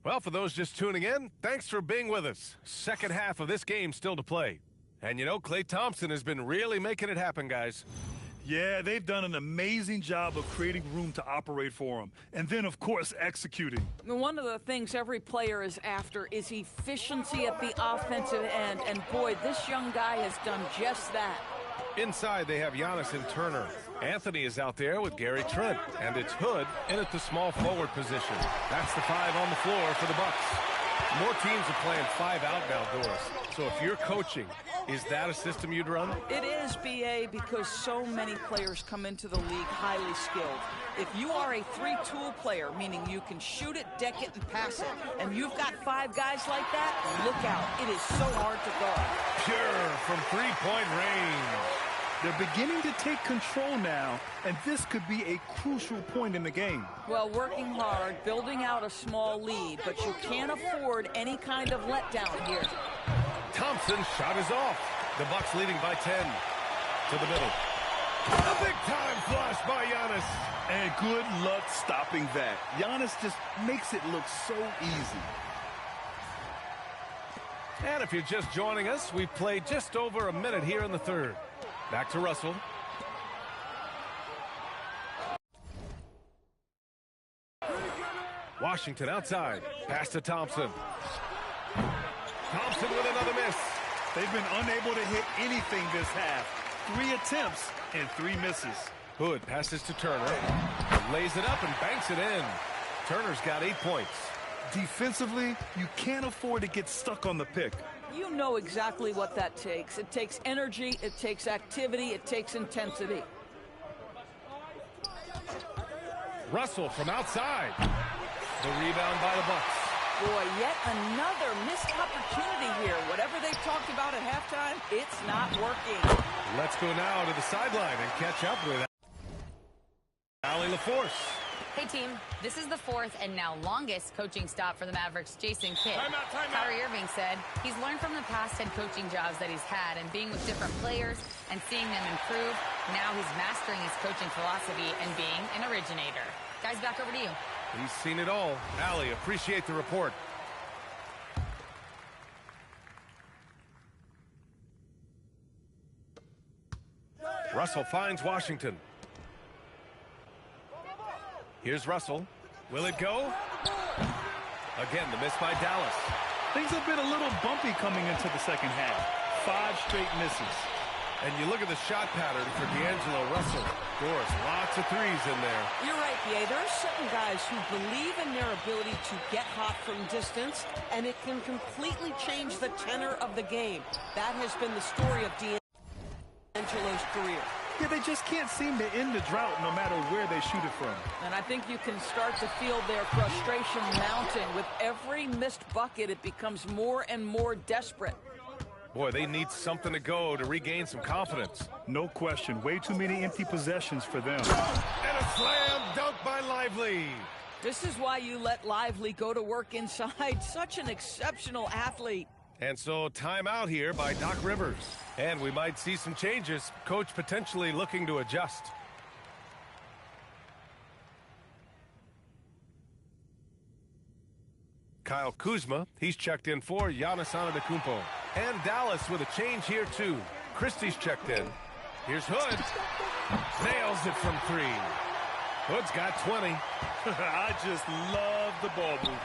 Well, for those just tuning in, thanks for being with us. Second half of this game still to play. And you know, Klay Thompson has been really making it happen, guys. Yeah, they've done an amazing job of creating room to operate for him. And then, of course, executing. One of the things every player is after is efficiency at the offensive end. And boy, this young guy has done just that. Inside, they have Giannis and Turner. Anthony is out there with Gary Trent. And it's Hood in at the small forward position. That's the 5 on the floor for the Bucks. More teams are playing 5 out now, Doris. So if you're coaching, is that a system you'd run? It is, B.A., because so many players come into the league highly skilled. If you are a 3-tool player, meaning you can shoot it, deck it, and pass it, and you've got 5 guys like that, look out. It is so hard to guard. Pure from three-point range. They're beginning to take control now, and this could be a crucial point in the game. Well, working hard, building out a small lead, but you can't afford any kind of letdown here. Thompson's shot is off. The Bucks leading by 10. To the middle. A big-time flush by Giannis. And good luck stopping that. Giannis just makes it look so easy. And if you're just joining us, we've played just over a minute here in the third. Back to Russell. Washington outside. Pass to Thompson. Thompson with another miss. They've been unable to hit anything this half. 3 attempts and 3 misses. Hood passes to Turner. Lays it up and banks it in. Turner's got 8 points. Defensively, you can't afford to get stuck on the pick. You know exactly what that takes. It takes energy, it takes activity, it takes intensity. Russell from outside. The rebound by the Bucks. Boy, yet another missed opportunity here. Whatever they talked about at halftime, it's not working. Let's go now to the sideline and catch up with Allie LaForce. Hey, team. This is the 4th and now longest coaching stop for the Mavericks' Jason Kidd. Kyrie Irving said he's learned from the past head coaching jobs that he's had and being with different players and seeing them improve. Now he's mastering his coaching philosophy and being an originator. Guys, back over to you. He's seen it all. Allie, appreciate the report. Russell finds Washington. Here's Russell. Will it go? Again, the miss by Dallas. Things have been a little bumpy coming into the second half. 5 straight misses. And you look at the shot pattern for D'Angelo Russell. Doris, lots of threes in there. You're right, B.A. There are certain guys who believe in their ability to get hot from distance, and it can completely change the tenor of the game. That has been the story of D'Angelo's career. Yeah, they just can't seem to end the drought no matter where they shoot it from. And I think you can start to feel their frustration mounting. With every missed bucket, it becomes more and more desperate. Boy, they need something to go to regain some confidence. No question. Way too many empty possessions for them. And a slam dunk by Lively. This is why you let Lively go to work inside. Such an exceptional athlete. And so timeout here by Doc Rivers. And we might see some changes. Coach potentially looking to adjust. Kyle Kuzma, he's checked in for Giannis Antetokounmpo. And Dallas with a change here too. Christie's checked in. Here's Hood. Nails it from 3. Hood's got 20. I just love the ball movement.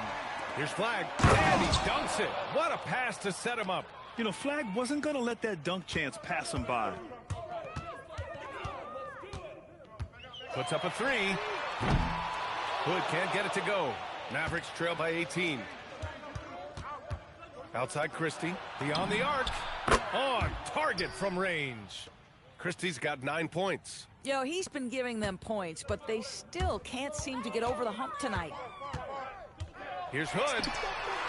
Here's Flagg. And he dunks it. What a pass to set him up. You know, Flagg wasn't going to let that dunk chance pass him by. Puts up a 3. Hood can't get it to go. Mavericks trail by 18. Outside Christie. Beyond the arc. On target from range. Christie's got 9 points. You know, he's been giving them points, but they still can't seem to get over the hump tonight. Here's Hood.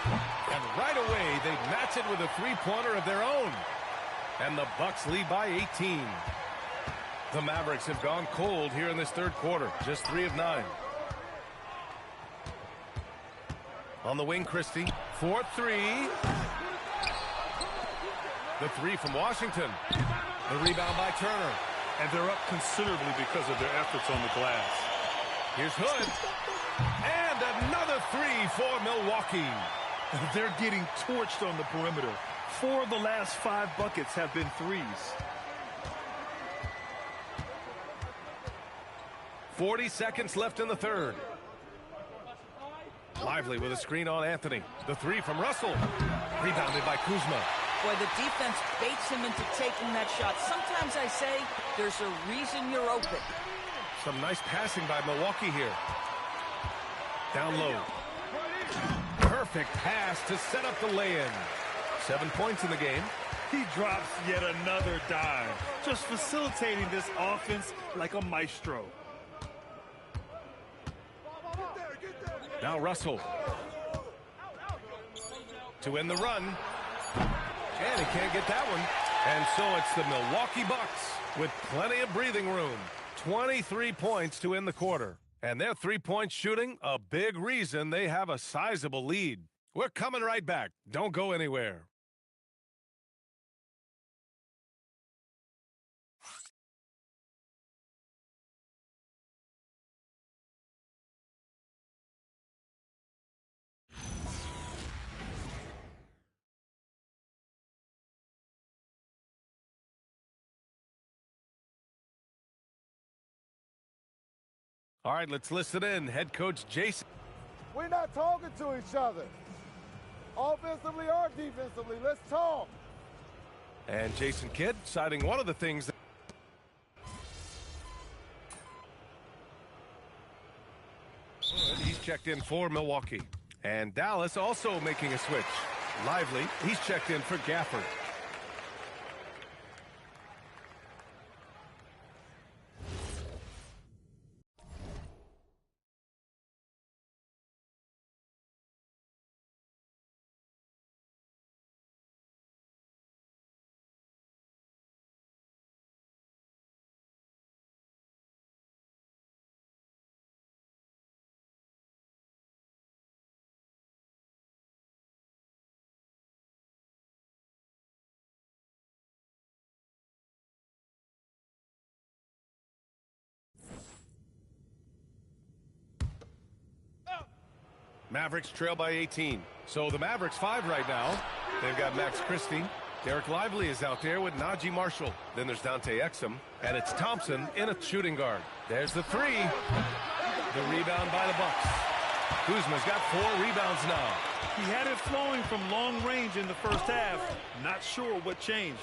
And right away, they match it with a three-pointer of their own. And the Bucks lead by 18. The Mavericks have gone cold here in this third quarter. Just 3 of 9. On the wing, Christie. 4-3. The three from Washington. The rebound by Turner. And they're up considerably because of their efforts on the glass. Here's Hood. And another three for Milwaukee. They're getting torched on the perimeter. 4 of the last 5 buckets have been threes. 40 seconds left in the third. Lively with a screen on Anthony. The three from Russell. Rebounded by Kuzma. Boy, the defense baits him into taking that shot. Sometimes I say there's a reason you're open. Some nice passing by Milwaukee here. Down low. Perfect pass to set up the lay-in. 7 points in the game. He drops yet another dime. Just facilitating this offense like a maestro. Now Russell. To end the run. And he can't get that one. And so it's the Milwaukee Bucks with plenty of breathing room. 23 points to end the quarter. And their three-point shooting, a big reason they have a sizable lead. We're coming right back. Don't go anywhere. All right, let's listen in. Head coach Jason. We're not talking to each other. Offensively or defensively, let's talk. And Jason Kidd citing one of the things that he's checked in for Milwaukee. And Dallas also making a switch. Lively, he's checked in for Gafford. Mavericks trail by 18. So the Mavericks 5 right now. They've got Max Christie. Derek Lively is out there with Najee Marshall. Then there's Dante Exum. And it's Thompson in a shooting guard. There's the three. The rebound by the Bucks. Kuzma's got 4 rebounds now. He had it flowing from long range in the first half. Not sure what changed.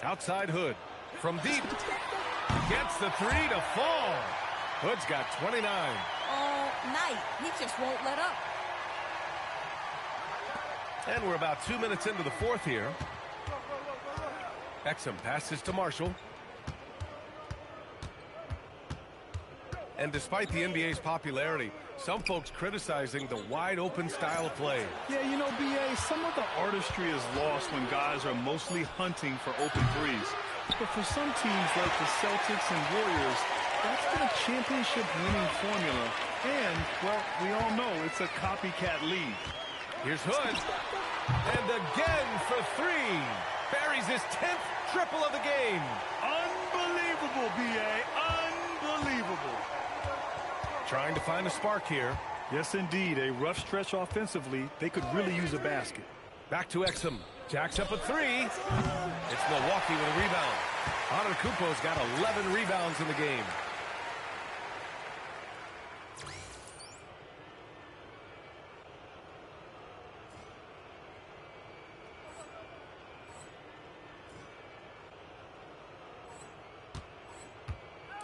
Outside Hood. From deep. Gets the three to fall. Hood's got 29. All night. He just won't let up. And we're about 2 minutes into the fourth here. Exum passes to Marshall. And despite the NBA's popularity, some folks criticizing the wide-open style of play. Yeah, you know, B.A., some of the artistry is lost when guys are mostly hunting for open threes. But for some teams like the Celtics and Warriors, that's been a championship-winning formula. And, well, we all know it's a copycat league. Here's Hood. And again for three. Buries his 10th triple of the game. Unbelievable, B.A. Unbelievable. Trying to find a spark here. Yes, indeed. A rough stretch offensively. They could really use a basket. Back to Exum. Jacks up a three. It's Milwaukee with a rebound. Antetokounmpo's got 11 rebounds in the game.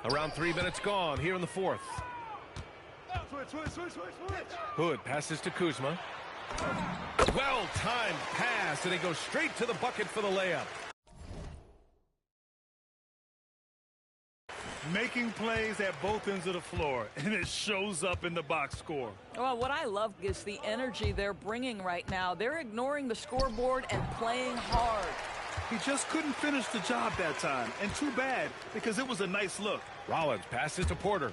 Around 3 minutes gone here in the fourth. Switch. Hood passes to Kuzma. Well-timed pass, and he goes straight to the bucket for the layup. Making plays at both ends of the floor, and it shows up in the box score. Well, what I love is the energy they're bringing right now. They're ignoring the scoreboard and playing hard. He just couldn't finish the job that time, and too bad, because it was a nice look. Rollins passes to Porter.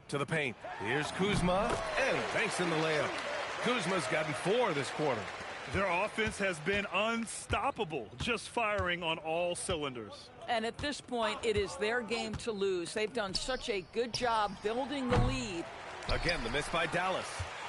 To the paint. Here's Kuzma, and he banks in the layup. Kuzma's gotten 4 this quarter. Their offense has been unstoppable, just firing on all cylinders. And at this point, it is their game to lose. They've done such a good job building the lead. Again, the miss by Dallas.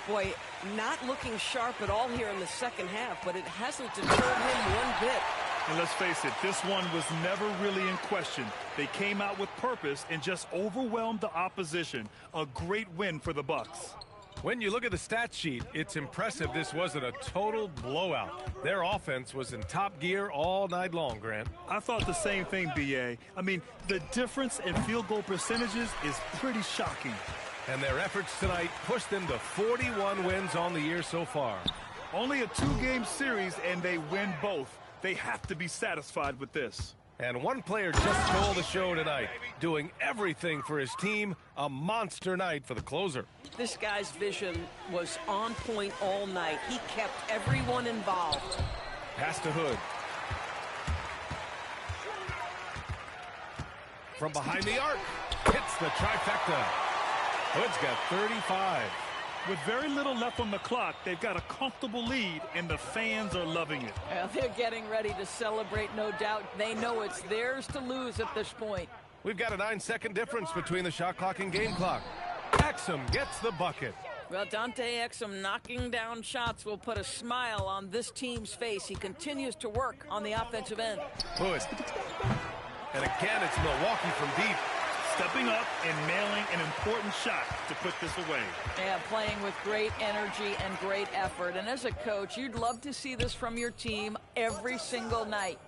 Boy, not looking sharp at all here in the second half, but it hasn't deterred him one bit. And let's face it, this one was never really in question. They came out with purpose and just overwhelmed the opposition. A great win for the Bucks. When you look at the stat sheet, it's impressive this wasn't a total blowout. Their offense was in top gear all night long, Grant. I thought the same thing, B.A. I mean, the difference in field goal percentages is pretty shocking. And their efforts tonight pushed them to 41 wins on the year so far. Only a 2-game series, and they win both. They have to be satisfied with this. And one player just stole the show tonight, doing everything for his team. A monster night for the closer. This guy's vision was on point all night. He kept everyone involved. Pass to Hood. From behind the arc, hits the trifecta. Hood's got 35. With very little left on the clock, they've got a comfortable lead, and the fans are loving it. Well, they're getting ready to celebrate, no doubt. They know it's theirs to lose at this point. We've got a 9-second difference between the shot clock and game clock. Exum gets the bucket. Well, Dante Exum knocking down shots will put a smile on this team's face. He continues to work on the offensive end. Hood. And again, it's Milwaukee from deep. Stepping up and nailing an important shot to put this away. Yeah, playing with great energy and great effort. And as a coach, you'd love to see this from your team every single night.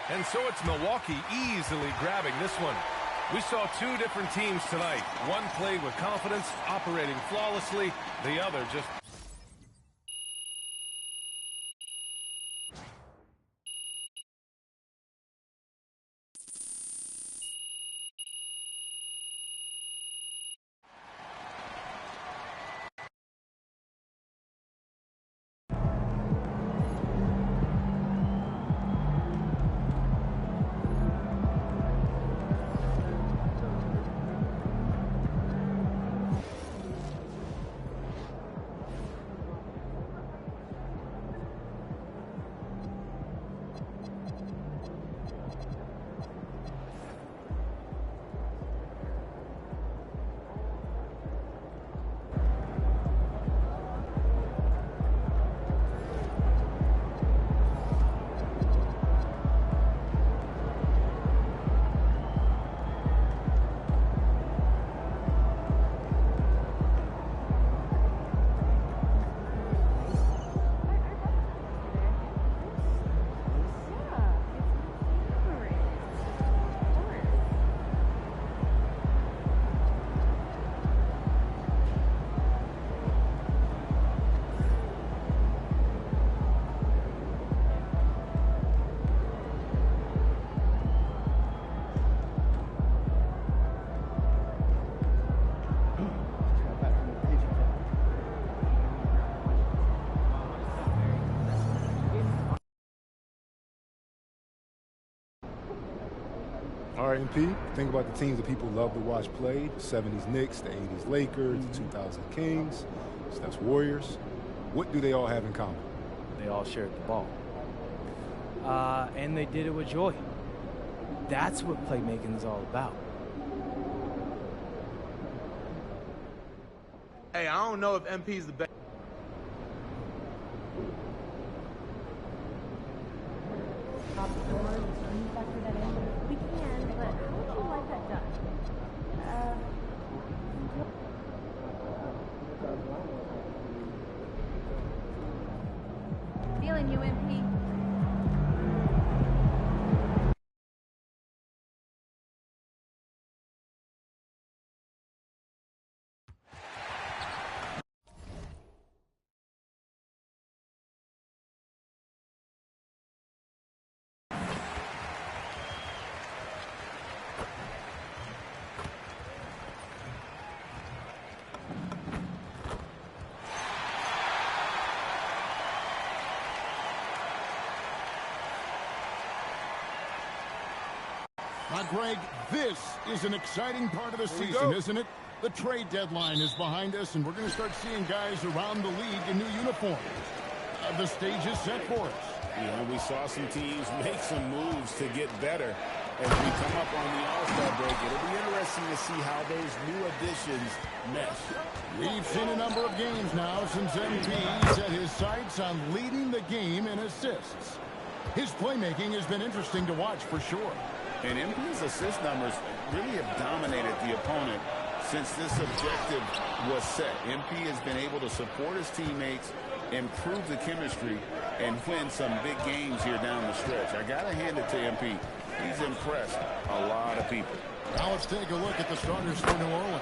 And so it's Milwaukee easily grabbing this one. We saw 2 different teams tonight. One played with confidence, operating flawlessly. The other just... RMP, think about the teams that people love to watch play. The 70s Knicks, the 80s Lakers, the 2000 Kings, Steph's Warriors. What do they all have in common? They all shared the ball. And they did it with joy. That's what playmaking is all about. Hey, I don't know if MP is the best. Feeling you, MP. Now, Greg, this is an exciting part of the season, isn't it? The trade deadline is behind us, and we're going to start seeing guys around the league in new uniforms. The stage is set for us. Yeah, we saw some teams make some moves to get better as we come up on the All-Star break. It'll be interesting to see how those new additions mesh. We've seen a number of games now since MP set his sights on leading the game in assists. His playmaking has been interesting to watch for sure. And MP's assist numbers really have dominated the opponent since this objective was set. MP has been able to support his teammates, improve the chemistry, and win some big games here down the stretch. I got to hand it to MP. He's impressed a lot of people. Now let's take a look at the starters for New Orleans.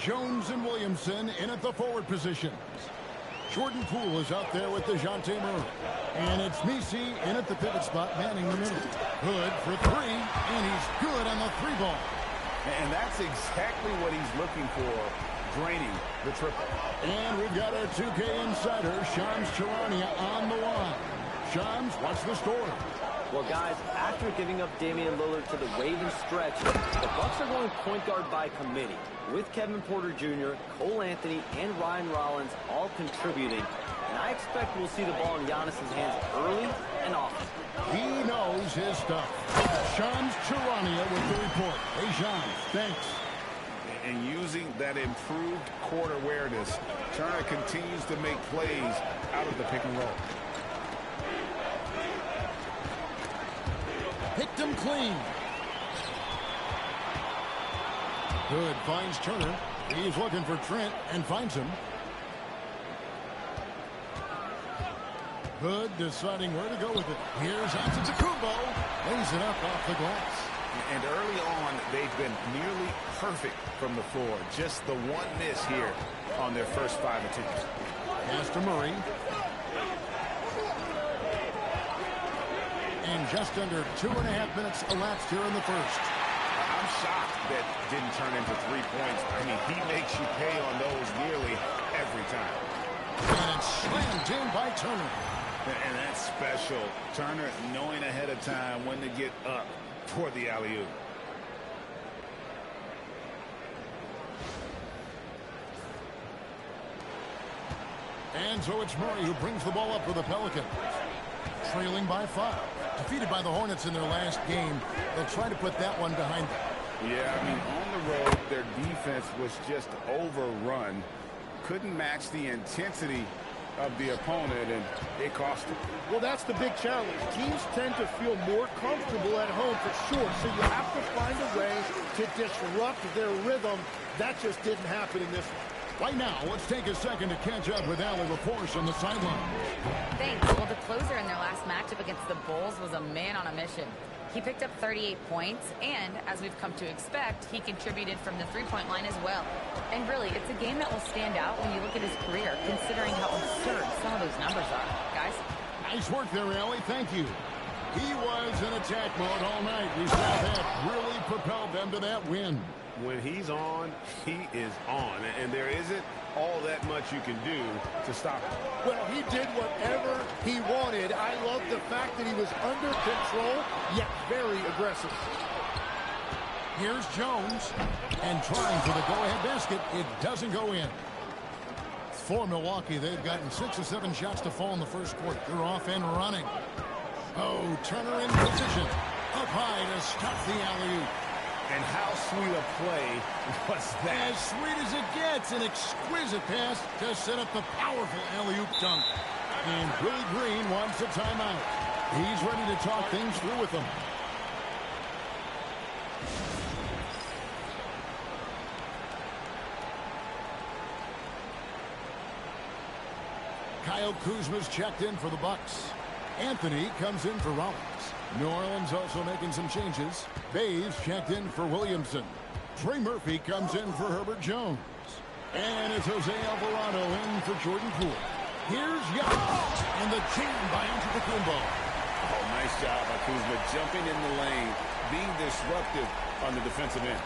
Jones and Williamson in at the forward positions. Jordan Poole is out there with DeJounte Murray. And it's Messi in at the pivot spot, manning the middle. Good for three, and he's good on the three ball. And that's exactly what he's looking for, draining the triple. And we've got our 2K insider, Shams Charania, on the line. Shams, what's the story? Well, guys, after giving up Damian Lillard to the Ravens stretch, the Bucks are going point guard by committee, with Kevin Porter Jr., Cole Anthony, and Ryan Rollins all contributing. And I expect we'll see the ball in Giannis' hands early and often. He knows his stuff. Shams Charania with the report. Hey, Shams, thanks. And using that improved court awareness, Turner continues to make plays out of the pick and roll. Picked him clean. Good, finds Turner. He's looking for Trent and finds him. Good, deciding where to go with it. Here's Antetokounmpo. Lays it up off the glass. And early on, they've been nearly perfect from the floor. Just the one miss here on their first 5 attempts. Pass to Murray. And just under 2.5 minutes elapsed here in the first. I'm shocked that didn't turn into 3 points. I mean, he makes you pay on those nearly every time. And it's slammed in by Turner. And that's special. Turner knowing ahead of time when to get up for the alley-oop. And so it's Murray who brings the ball up for the Pelicans. Trailing by 5. Defeated by the Hornets in their last game. They'll try to put that one behind them. Yeah, I mean, on the road, their defense was just overrun. Couldn't match the intensity of the opponent, and it cost them. Well, that's the big challenge. Teams tend to feel more comfortable at home for sure, so you have to find a way to disrupt their rhythm. That just didn't happen in this one. Right now, let's take a second to catch up with Allie LaForce on the sideline. Thanks. Well, the closer in their last matchup against the Bulls was a man on a mission. He picked up 38 points, and as we've come to expect, he contributed from the three-point line as well. And really, it's a game that will stand out when you look at his career, considering how absurd some of those numbers are. Guys? Nice work there, Allie. Thank you. He was in attack mode all night. We saw that really propelled them to that win. When he's on, he is on. And there isn't all that much you can do to stop him. Well, he did whatever he wanted. I love the fact that he was under control, yet very aggressive. Here's Jones. And trying for the go-ahead basket. It doesn't go in. For Milwaukee, they've gotten 6 or 7 shots to fall in the first quarter. They're off and running. Oh, Turner in position. Up high to stop the alley-oop. And how sweet a play was that? As sweet as it gets, an exquisite pass to set up the powerful alley-oop dunk. And Willie Green wants a timeout. He's ready to talk things through with them. Kyle Kuzma's checked in for the Bucks. Anthony comes in for Rollins. New Orleans also making some changes. Bays checked in for Williamson. Trey Murphy comes in for Herbert Jones. And it's Jose Alvarado in for Jordan Poole. Here's Giannis. And the jam by Antetokounmpo. Oh, nice job by Kuzma jumping in the lane, being disruptive on the defensive end.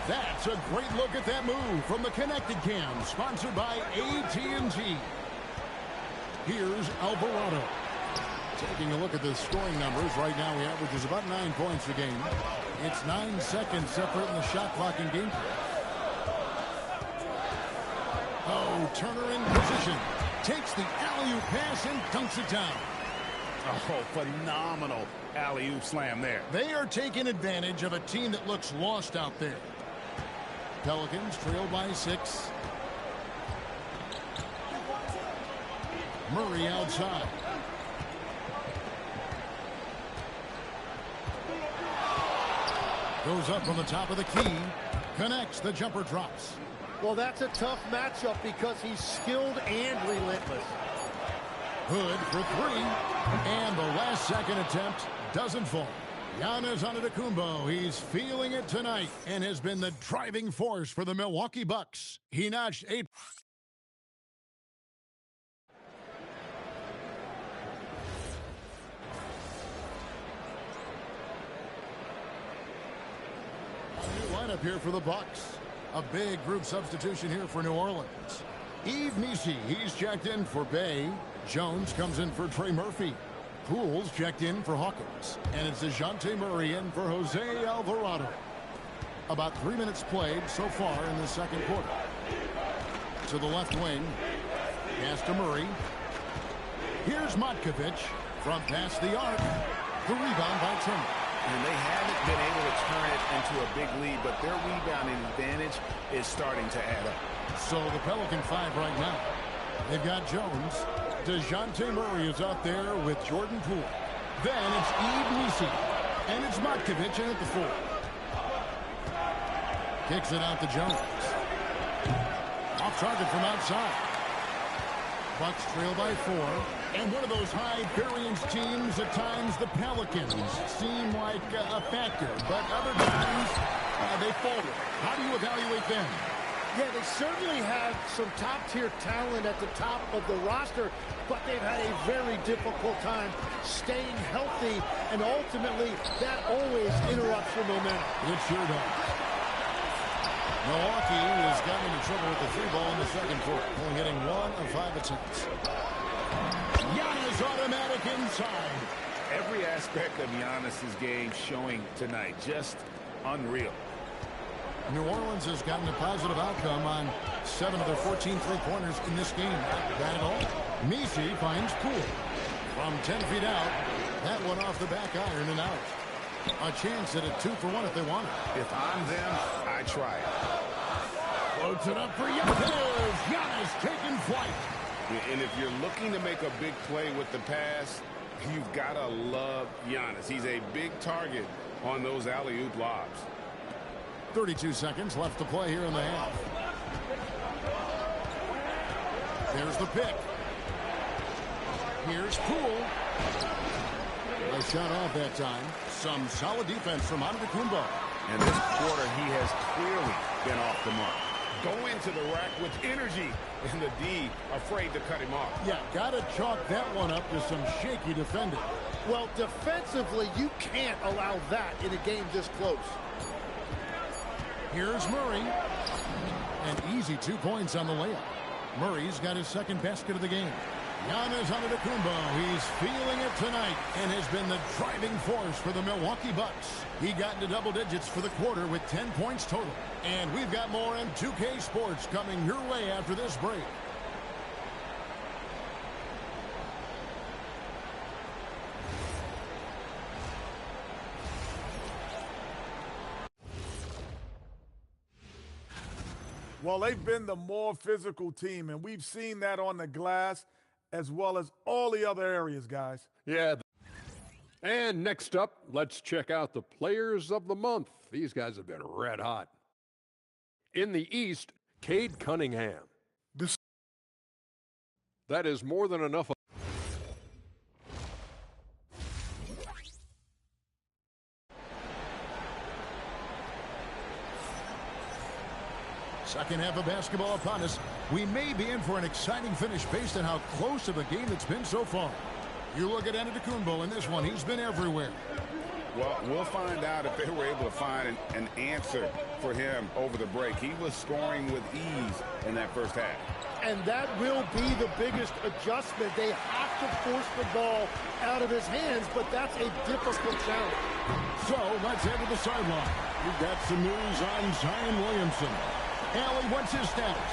That's a great look at that move from the Connected Cam, sponsored by AT&T. Here's Alvarado. Taking a look at the scoring numbers, right now he averages about 9 points a game. It's 9 seconds separating the shot clock and game clock. Oh, Turner in position. Takes the alley-oop pass and dunks it down. Oh, phenomenal alley-oop slam there. They are taking advantage of a team that looks lost out there. Pelicans trail by 6. Murray outside. Goes up from the top of the key. Connects. The jumper drops. Well, that's a tough matchup because he's skilled and relentless. Hood for 3. And the last second attempt doesn't fall. Giannis Antetokounmpo, he's feeling it tonight and has been the driving force for the Milwaukee Bucks. He notched 8. New lineup here for the Bucks. A big group substitution here for New Orleans. Yves Missi, he's checked in for Bay. Jones comes in for Trey Murphy. Pools checked in for Hawkins. And it's DeJounte Murray in for Jose Alvarado. About 3 minutes played so far in the second quarter. To the left wing. Pass to Murray. Here's Matkovic from past the arc. The rebound by Turner. And they haven't been able to turn it into a big lead, but their rebounding advantage is starting to add up. So the Pelican 5 right now. They've got Jones. DeJounte Murray is out there with Jordan Poole. Then it's Yves Missi. And it's Matkovic in at the 4. Kicks it out to Jones. Off target from outside. Bucks trail by 4. And one of those high variance teams, at times the Pelicans seem like a factor. But other times, they falter. How do you evaluate them? Yeah, they certainly have some top-tier talent at the top of the roster, but they've had a very difficult time staying healthy, and ultimately, that always interrupts your momentum. It sure does. Milwaukee has gotten into trouble with the 3 ball in the second quarter, only hitting 1 of 5 attempts. Giannis automatic inside. Every aspect of Giannis's game showing tonight, just unreal. New Orleans has gotten a positive outcome on 7 of their 14 three-pointers in this game. Not bad at all. Missi finds Poole. From 10 feet out, that one off the back iron and out. A chance at a 2 for 1 if they want it. If I'm them, I try it. Floats it up for Giannis. Giannis taking flight. And if you're looking to make a big play with the pass, you've got to love Giannis. He's a big target on those alley-oop lobs. 32 seconds left to play here in the half. There's the pick. Here's Poole. A shot off that time. Some solid defense from Antetokounmpo. And this quarter, he has clearly been off the mark. Going to the rack with energy, and the D afraid to cut him off. Yeah, got to chalk that one up to some shaky defending. Well, defensively, you can't allow that in a game this close. Here's Murray. An easy 2 points on the layup. Murray's got his second basket of the game. Giannis Antetokounmpo, he's feeling it tonight and has been the driving force for the Milwaukee Bucks. He got into double digits for the quarter with 10 points total. And we've got more on 2K Sports coming your way after this break. Well, they've been the more physical team, and we've seen that on the glass as well as all the other areas, guys. Yeah. And next up, let's check out the players of the month. These guys have been red hot. In the East, Cade Cunningham. That is more than enough. Second half of basketball upon us. We may be in for an exciting finish based on how close of a game it's been so far. You look at Antetokounmpo in this one. He's been everywhere. Well, we'll find out if they were able to find an answer for him over the break. He was scoring with ease in that first half. And that will be the biggest adjustment. They have to force the ball out of his hands, but that's a difficult challenge. So let's head to the sideline. We've got some news on Zion Williamson. Allie, what's his status?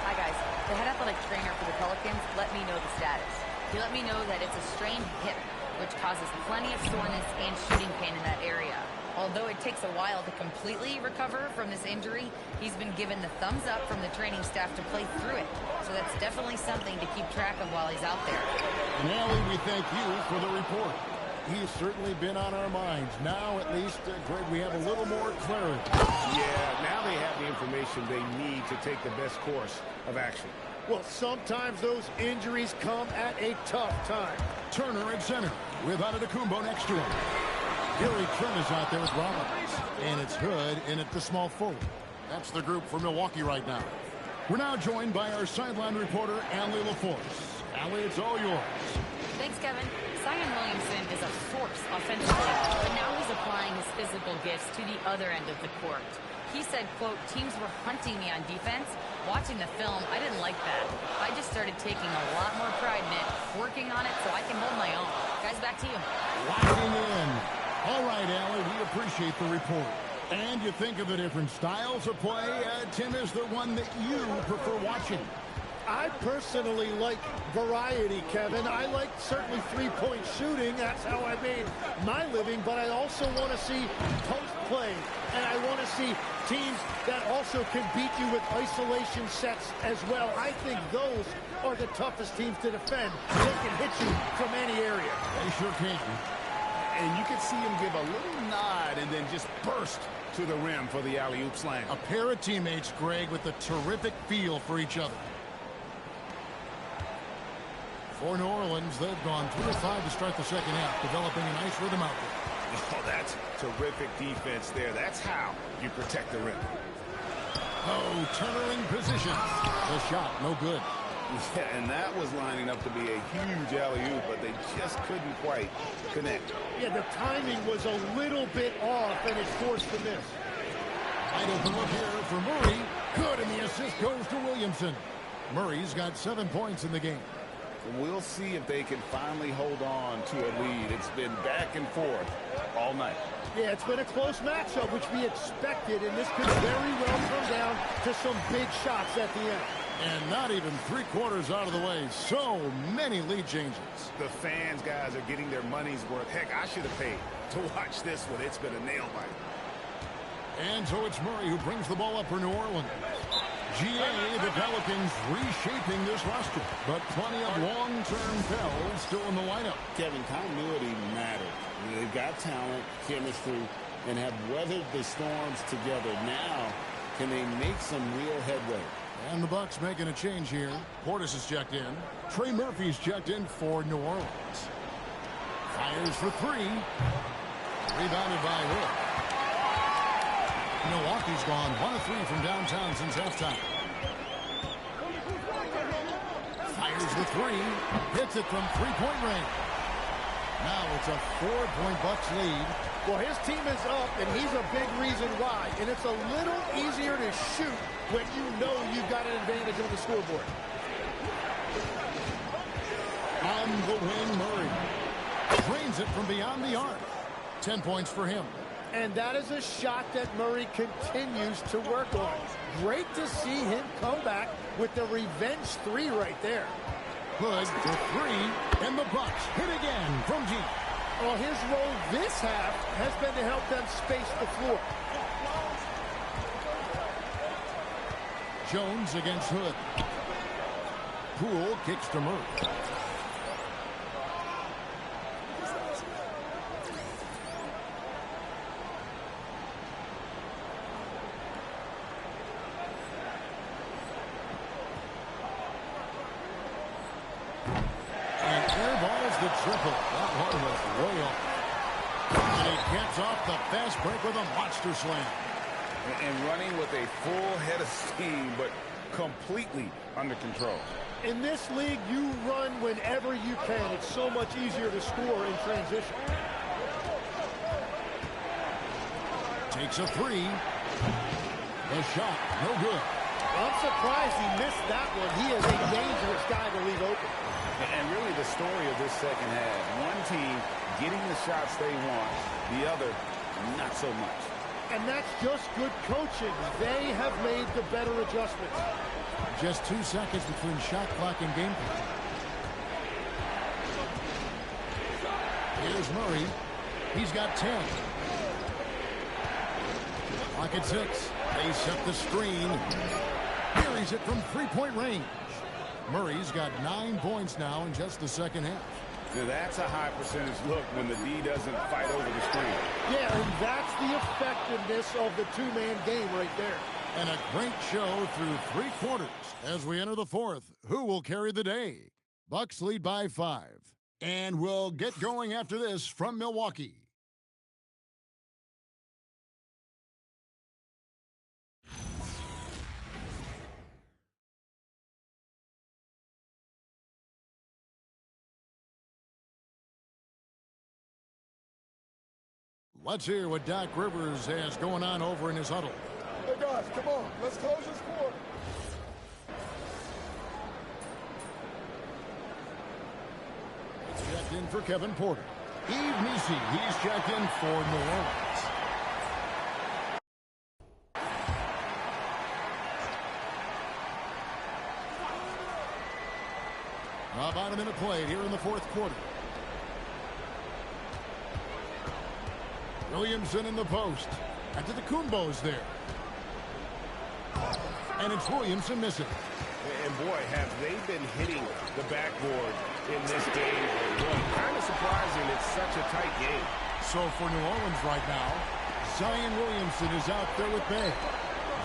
Hi, guys. The head athletic trainer for the Pelicans let me know the status. He let me know that it's a strained hip, which causes plenty of soreness and shooting pain in that area. Although it takes a while to completely recover from this injury, he's been given the thumbs up from the training staff to play through it. So that's definitely something to keep track of while he's out there. And Allie, we thank you for the report. He's certainly been on our minds. Now, at least, Greg, we have a little more clarity. Yeah, now they have the information they need to take the best course of action. Well, sometimes those injuries come at a tough time. Turner at center with Antetokounmpo next to him. Gary Trent is out there with Rollins. And it's Hood in at the small forward. That's the group for Milwaukee right now. We're now joined by our sideline reporter, Allie LaForce. Allie, it's all yours. Thanks, Kevin. Zion Williamson is a force offensively, but now he's applying his physical gifts to the other end of the court. He said, quote, teams were hunting me on defense. Watching the film, I didn't like that. I just started taking a lot more pride in it, working on it so I can hold my own. Guys, back to you. Locking in. All right, Allie, we appreciate the report. And you think of the different styles of play. Tim is the one that you prefer watching. I personally like variety, Kevin. I like certainly three-point shooting. That's how I made my living. But I also want to see post play. And I want to see teams that also can beat you with isolation sets as well. I think those are the toughest teams to defend. They can hit you from any area. They sure can. And you can see him give a little nod and then just burst to the rim for the alley-oop slam. A pair of teammates, Greg, with a terrific feel for each other. For New Orleans, they've gone 3 of 5 to start the second half, developing a nice rhythm out there. Oh, that's terrific defense there. That's how you protect the rim. Oh, Turner in position. The shot, no good. Yeah, and that was lining up to be a huge alley-oop, but they just couldn't quite connect. Yeah, the timing was a little bit off, and it forced the miss. Wide open look here for Murray. Good, and the assist goes to Williamson. Murray's got 7 points in the game. We'll see if they can finally hold on to a lead. It's been back and forth all night. Yeah, it's been a close matchup, which we expected, and this could very well come down to some big shots at the end. And not even 3/4 out of the way. So many lead changes. The fans, guys, are getting their money's worth. Heck, I should have paid to watch this one. It's been a nail biter. And so it's Murray who brings the ball up for New Orleans. GA, the Pelicans reshaping this roster, but plenty of long-term tells still in the lineup. Kevin, continuity matters. They've got talent, chemistry, and have weathered the storms together. Now, can they make some real headway? And the Bucks making a change here. Portis is checked in. Trey Murphy's checked in for New Orleans. Fires for 3. Rebounded by Hood. Milwaukee's gone 1 of 3 from downtown since halftime. Fires the 3. Hits it from 3-point range. Now it's a 4-point Bucks lead. Well, his team is up, and he's a big reason why. And it's a little easier to shoot when you know you've got an advantage on the scoreboard. On the wing, Murray drains it from beyond the arc. 10 points for him. And that is a shot that Murray continues to work on. Great to see him come back with the revenge 3 right there. Hood for 3, and the Bucks hit again from deep. Well, his role this half has been to help them space the floor. Jones against Hood. Poole kicks to Murray. The triple. That one was way off. And he gets off the fast break with a monster slam. And running with a full head of steam, but completely under control. In this league, you run whenever you can. It's so much easier to score in transition. Takes a three. The shot, no good. I'm surprised he missed that one. He is a dangerous guy to leave open. And really the story of this second half. One team getting the shots they want, the other not so much. And that's just good coaching. They have made the better adjustments. Just 2 seconds between shot clock and game clock. Here's Murray. He's got 10. Clock at 6. They set the screen. Carries it from three-point range. Murray's got 9 points now in just the second half. Now that's a high percentage look when the D doesn't fight over the screen. Yeah, and that's the effectiveness of the two-man game right there. And a great show through 3 quarters. As we enter the fourth, who will carry the day? Bucks lead by 5. And we'll get going after this from Milwaukee. Let's hear what Doc Rivers has going on over in his huddle. Hey, guys, come on. Let's close this quarter. Checked in for Kevin Porter. Yves Missi, he's checked in for New Orleans. About a minute played here in the fourth quarter. Williamson in the post. Antetokounmpo's there. And it's Williamson missing. And boy, have they been hitting the backboard in this game. Well, kind of surprising it's such a tight game. So for New Orleans right now, Zion Williamson is out there with Bay.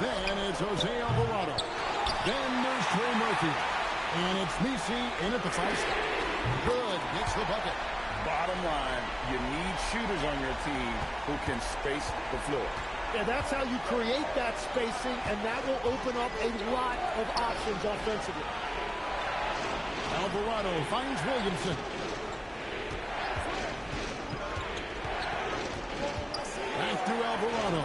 Then it's Jose Alvarado. Then there's Trey Murphy. And it's Missi in at the 5 spot. Good. Gets the bucket. Bottom line, you need shooters on your team who can space the floor. Yeah, that's how you create that spacing, and that will open up a lot of options offensively. Alvarado finds Williamson. Back to Alvarado.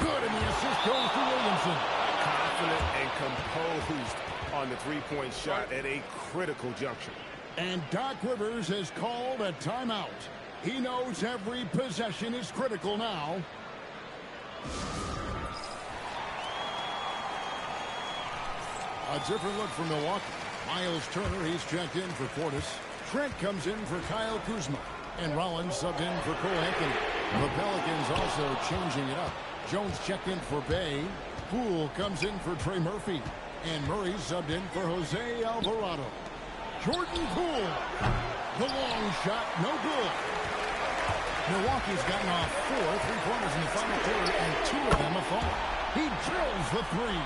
Good, and the assist goes to Williamson. Confident and composed on the three-point shot at a critical juncture. And Doc Rivers has called a timeout. He knows every possession is critical now. A different look for Milwaukee. Miles Turner, he's checked in for Portis. Trent comes in for Kyle Kuzma. And Rollins subbed in for Cole Anthony. The Pelicans also changing it up. Jones checked in for Bay. Poole comes in for Trey Murphy. And Murray subbed in for Jose Alvarado. Jordan Poole. The long shot, no good. Milwaukee's gotten off 4 3-pointers in the final quarter, and 2 of them have fallen. He drills the 3.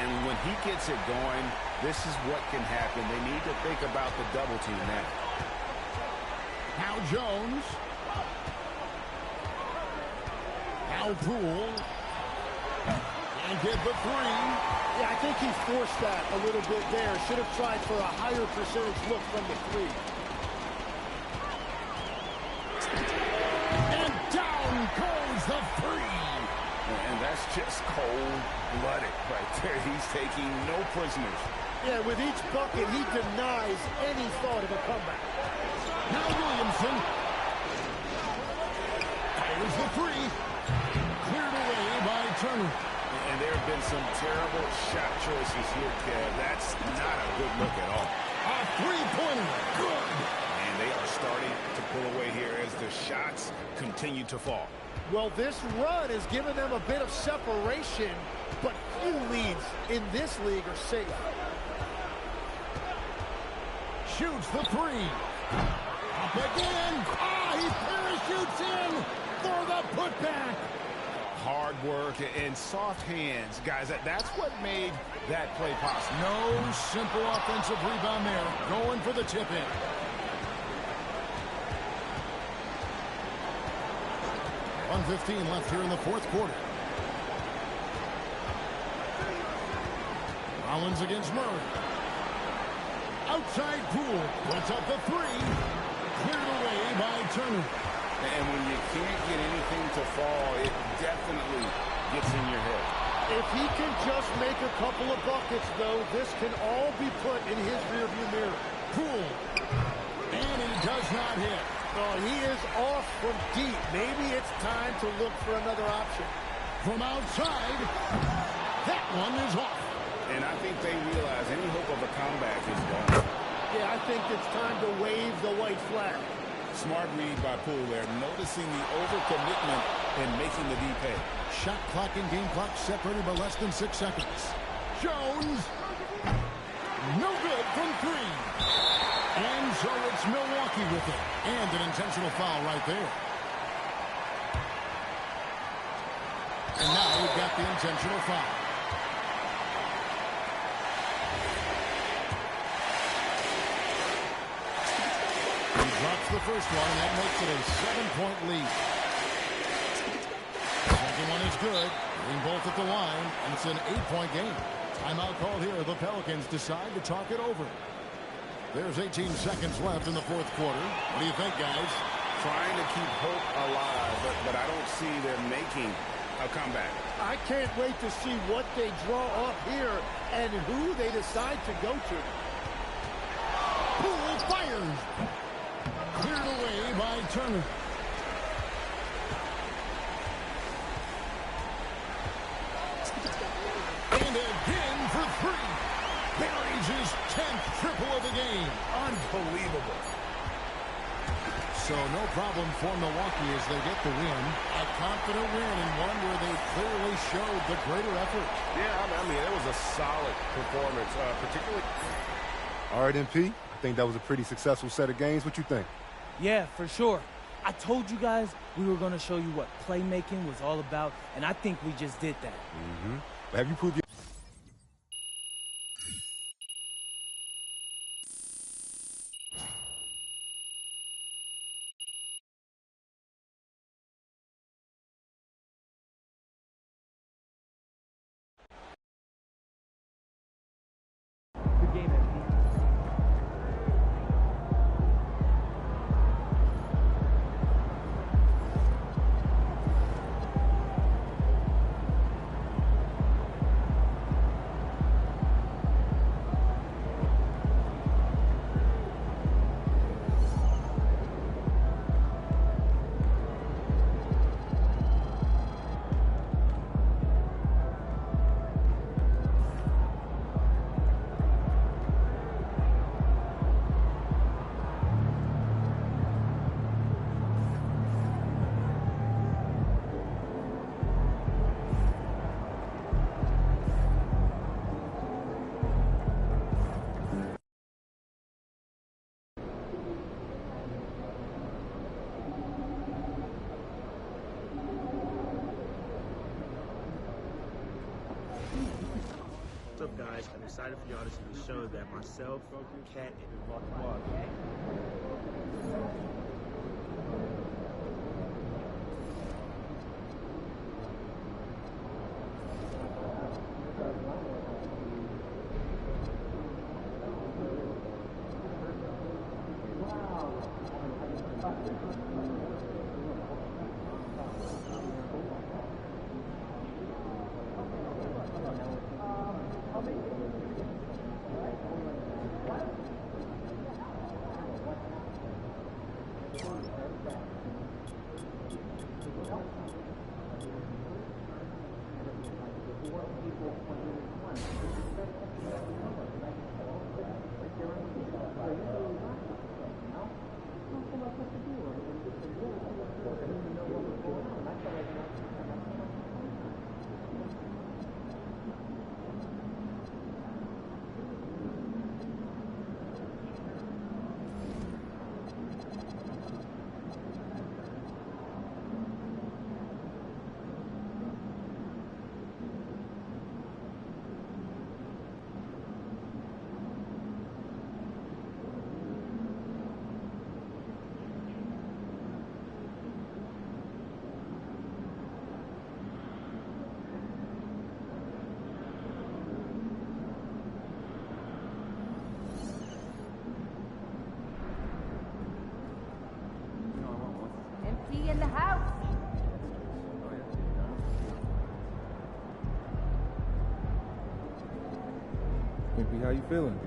And when he gets it going, this is what can happen. They need to think about the double team now. Now Jones. Now Poole. And get the 3. Yeah, I think he forced that a little bit there. Should have tried for a higher percentage look from the 3. And down goes the 3. And that's just cold-blooded right there. He's taking no prisoners. Yeah, with each bucket, he denies any thought of a comeback. Now Williamson. Fires the 3. Cleared away by Turner. And there have been some terrible shot choices here, Kev. That's not a good look at all. A 3-pointer. Good. And they are starting to pull away here as the shots continue to fall. Well, this run has given them a bit of separation, but few leads in this league are safe. Shoots the 3. Up again. He parachutes in for the putback. Hard work and soft hands, guys. That's what made that play possible. No simple offensive rebound there. Going for the tip-in. .115 left here in the fourth quarter. Rollins against Murray. Outside Poole. Puts up the 3. Cleared away by Turner. And when you can't get anything to fall, it definitely gets in your head. If he can just make a couple of buckets, though, this can all be put in his rearview mirror. Poole. And he does not hit. Oh, he is off from deep. Maybe it's time to look for another option. From outside, that one is off. And I think they realize any hope of a comeback is gone. Yeah, I think it's time to wave the white flag. Smart read by Poole there, noticing the overcommitment and making the D pay. Shot clock and game clock separated by less than 6 seconds. Jones. No good from 3. And so it's Milwaukee with it. And an intentional foul right there. And now we've got the intentional foul. He drops the first one, and that makes it a 7-point lead. Second one is good. Getting both at the line, and it's an 8-point game. Timeout call here. The Pelicans decide to talk it over. There's 18 seconds left in the fourth quarter. What do you think, guys? Trying to keep hope alive, but I don't see them making a comeback. I can't wait to see what they draw up here and who they decide to go to. Poole fires. Cleared away by Turner. And again for 3. Buries his 10th triple of the game. Unbelievable. So no problem for Milwaukee as they get the win. A confident win and one where they clearly showed the greater effort. Yeah, I mean, it was a solid performance, particularly. All right, MP, I think that was a pretty successful set of games. What you think? Yeah, for sure. I told you guys we were going to show you what playmaking was all about, and I think we just did that. But have you proved your... Good game, MP. What's up, guys? I'm excited for y'all to see the show that myself, Kat, and empty in the house. Wimpy, how you feeling?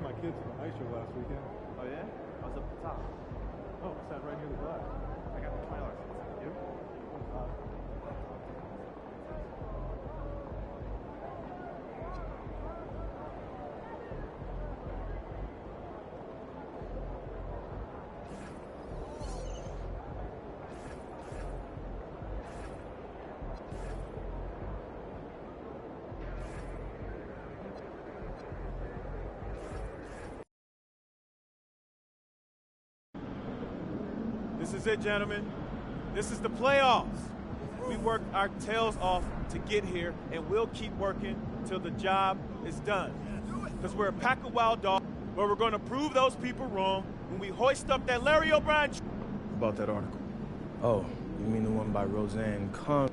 My kids to the ice show last weekend. Oh yeah? I was up at the top. Oh, I sat right near the glass. I got the $20 tickets. You? This is it, gentlemen. This is the playoffs. We worked our tails off to get here, and we'll keep working till the job is done. Because we're a pack of wild dogs, but we're going to prove those people wrong when we hoist up that Larry O'Brien. About that article. Oh, you mean the one by Roseanne Cohn?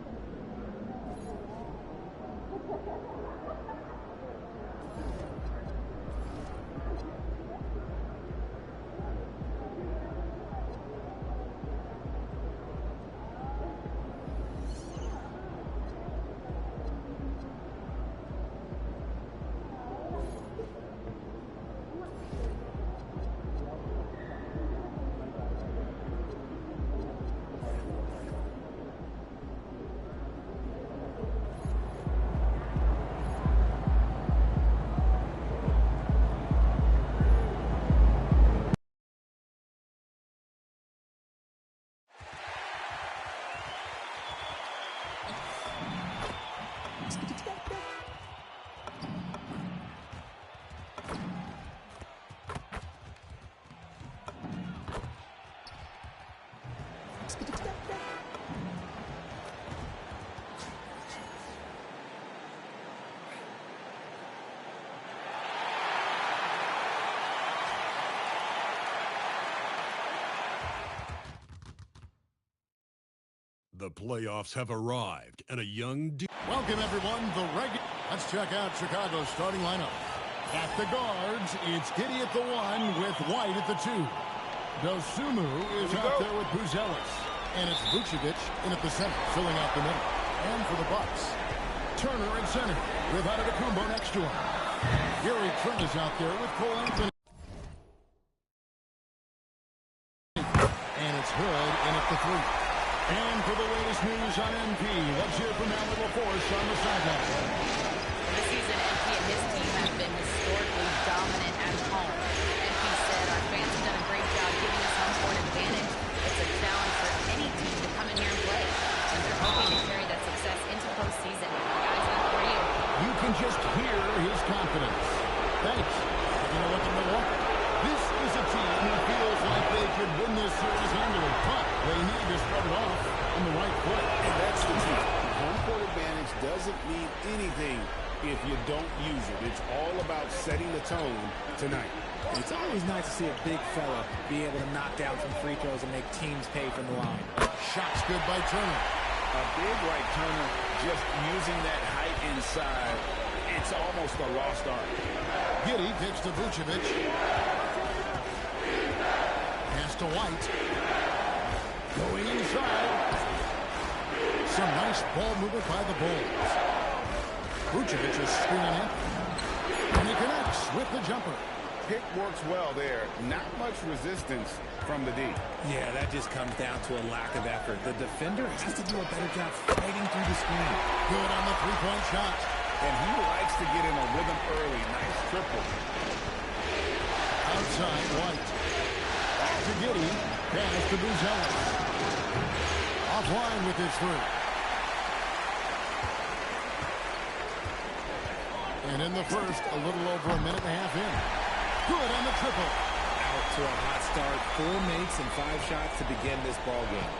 The playoffs have arrived, and a young... Welcome, everyone. Let's check out Chicago's starting lineup. At the guards, it's Giddey at the 1 with White at the 2. Dosunmu is out there with Buzelis. And it's Vucevic in at the center, filling out the middle. And for the Bucks, Turner at center with Antetokounmpo next to him. Gary Trent is out there with Cole Anthony. And it's Hood in at the 3. And for the latest news on MP, let's hear from Alec LaForce on the sideline. This season, MP and his team have been historically dominant at home. MP said, our fans have done a great job giving us home court advantage. It's a challenge for any team to come in here and play. And they're hoping to carry that success into postseason. Guys, that's for you. You can just hear his confidence. Thanks. You know what, Milwaukee? This is a team who feels like they could win this series handily, but they need to start it off on the right foot. And that's the key. Home court advantage doesn't mean anything if you don't use it. It's all about setting the tone tonight. It's always nice to see a big fella be able to knock down some free throws and make teams pay from the line. Shots good by Turner. A big like Turner, just using that height inside, it's almost a lost art. Giddey kicks to Vucevic. Pass to White. Going inside. Some nice ball movement by the Bulls. Vucevic is screening it. And he connects with the jumper. Pick works well there. Not much resistance from the D. Yeah, that just comes down to a lack of effort. The defender has to do a better job fighting through the screen. Good on the three-point shot. And he likes to get in a rhythm early. Nice triple. Outside, White. Back to Giddey. Pass to Buzelis. Offline with his 3. And in the first, a little over a minute and a half in. Good on the triple. Out to a hot start. 4 makes and 5 shots to begin this ball game.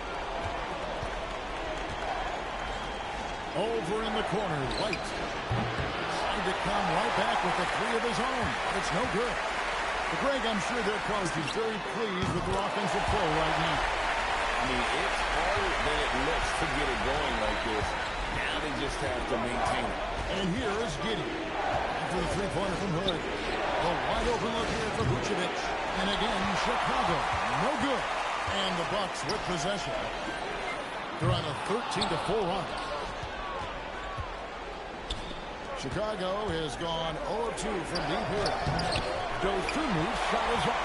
Over in the corner, White. Trying to come right back with the 3 of his own. It's no good. But Greg, I'm sure their coach is very pleased with their offensive play right now. I mean, it's harder than it looks to get it going like this. Now they just have to maintain it. And here is Giddey. After the three-pointer from Hood. A wide open look here for Vucevic. And again, Chicago. No good. And the Bucks with possession. They're on a 13-4 run. Chicago has gone 0-2 from deep here. Dosunmu's shot is up.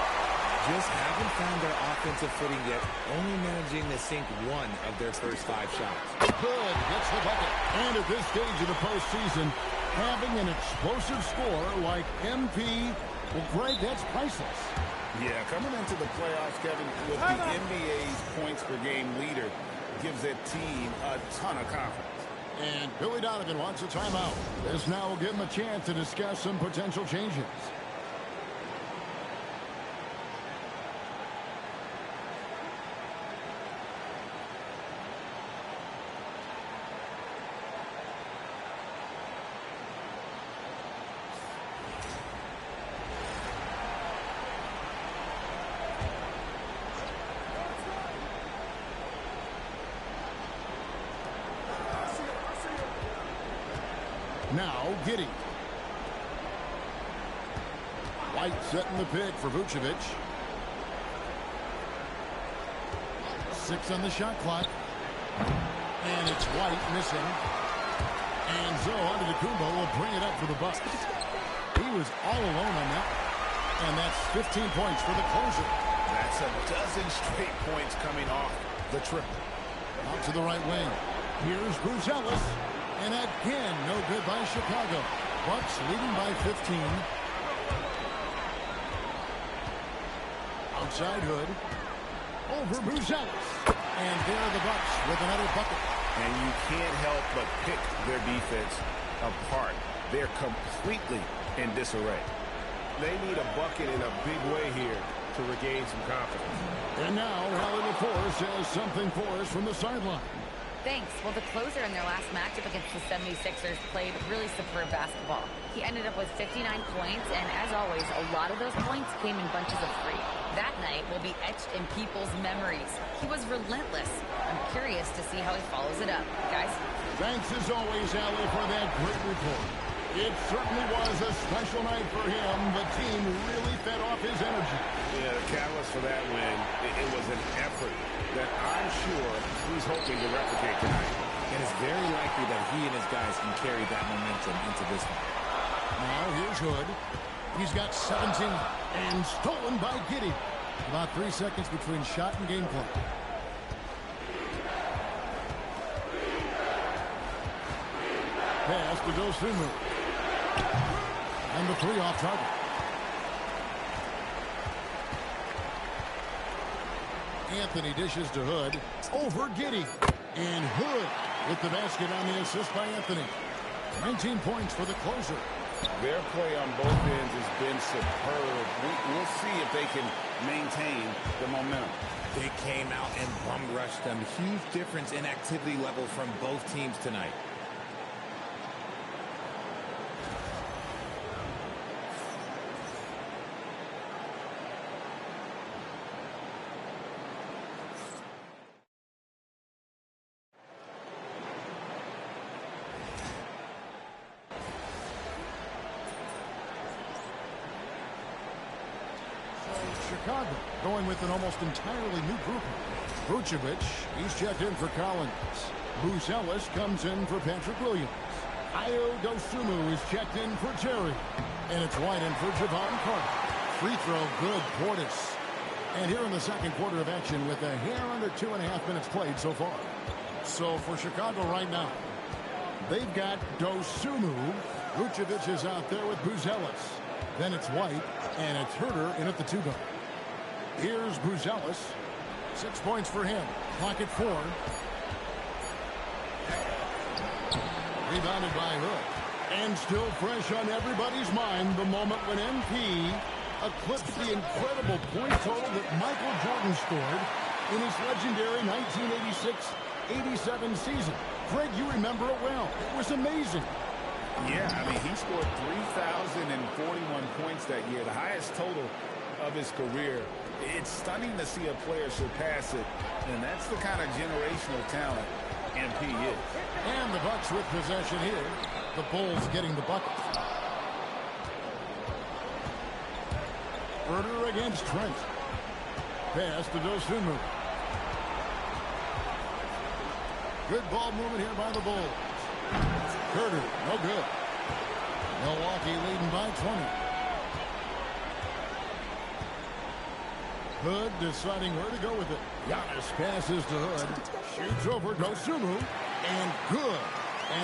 Just haven't found their offensive footing yet, only managing to sink 1 of their first 5 shots. Good, gets the bucket. And at this stage of the postseason, having an explosive scorer like MP, well, Greg, that's priceless. Yeah, coming into the playoffs, Kevin, with the NBA's points per game leader, gives that team a ton of confidence. And Billy Donovan wants a timeout. This now will give him a chance to discuss some potential changes. Now, Giddey. White setting the pick for Vucevic. 6 on the shot clock. And it's White missing. And Zo Antetokounmpo will bring it up for the Bucks. He was all alone on that. And that's 15 points for the closer. That's a dozen straight points coming off the triple. Out to the right wing. Here's Buzelis. And again, no good by Chicago. Bucks leading by 15. Outside Hood. Over Buzelis. And there are the Bucks with another bucket. And you can't help but pick their defense apart. They're completely in disarray. They need a bucket in a big way here to regain some confidence. And now, Alec LaForce has something for us from the sideline. Thanks. Well, the closer in their last matchup against the 76ers played really superb basketball. He ended up with 59 points, and as always, a lot of those points came in bunches of 3. that night will be etched in people's memories. He was relentless. I'm curious to see how he follows it up. Guys? Thanks as always, Allie, for that great report. It certainly was a special night for him. The team really fed off his energy. Yeah, the catalyst for that win, it was an effort that I'm sure he's hoping to replicate tonight. And it's very likely that he and his guys can carry that momentum into this one. Now here's Hood. He's got 17 and stolen by Giddey. About 3 seconds between shot and game clock. Pass to Dosunmu. And the 3 off target. Anthony dishes to Hood. Over Giddey. And Hood with the basket on the assist by Anthony. 19 points for the closer. Their play on both ends has been superb. We'll see if they can maintain the momentum. They came out and bum rushed them. Huge difference in activity level from both teams tonight. Chicago going with an almost entirely new group. Vucevic, he's checked in for Collins. Buzelis comes in for Patrick Williams. Ayo Dosunmu is checked in for Terry. And it's White in for Javon Carter. Free throw good, Portis. And here in the second quarter of action with a hair under 2.5 minutes played so far. So for Chicago right now, they've got Dosunmu. Vucevic is out there with Buzelis. Then it's White, and it's Herter in at the 2 guard. Here's Buzelis. 6 points for him. Clock at 4. Rebounded by Hood. And still fresh on everybody's mind, the moment when MP eclipsed the incredible point total that Michael Jordan scored in his legendary 1986-87 season. Greg, you remember it well. It was amazing. Yeah, I mean, he scored 3,041 points that year, the highest total of his career. It's stunning to see a player surpass it, and that's the kind of generational talent MP is. And the Bucks with possession here. The Bulls getting the bucket. Herter against Trent. Pass to Dosunmu. Good ball movement here by the Bulls. Herter, no good. Milwaukee leading by 20. Hood deciding where to go with it. Giannis passes to Hood. Shoots over Dosunmu. And good,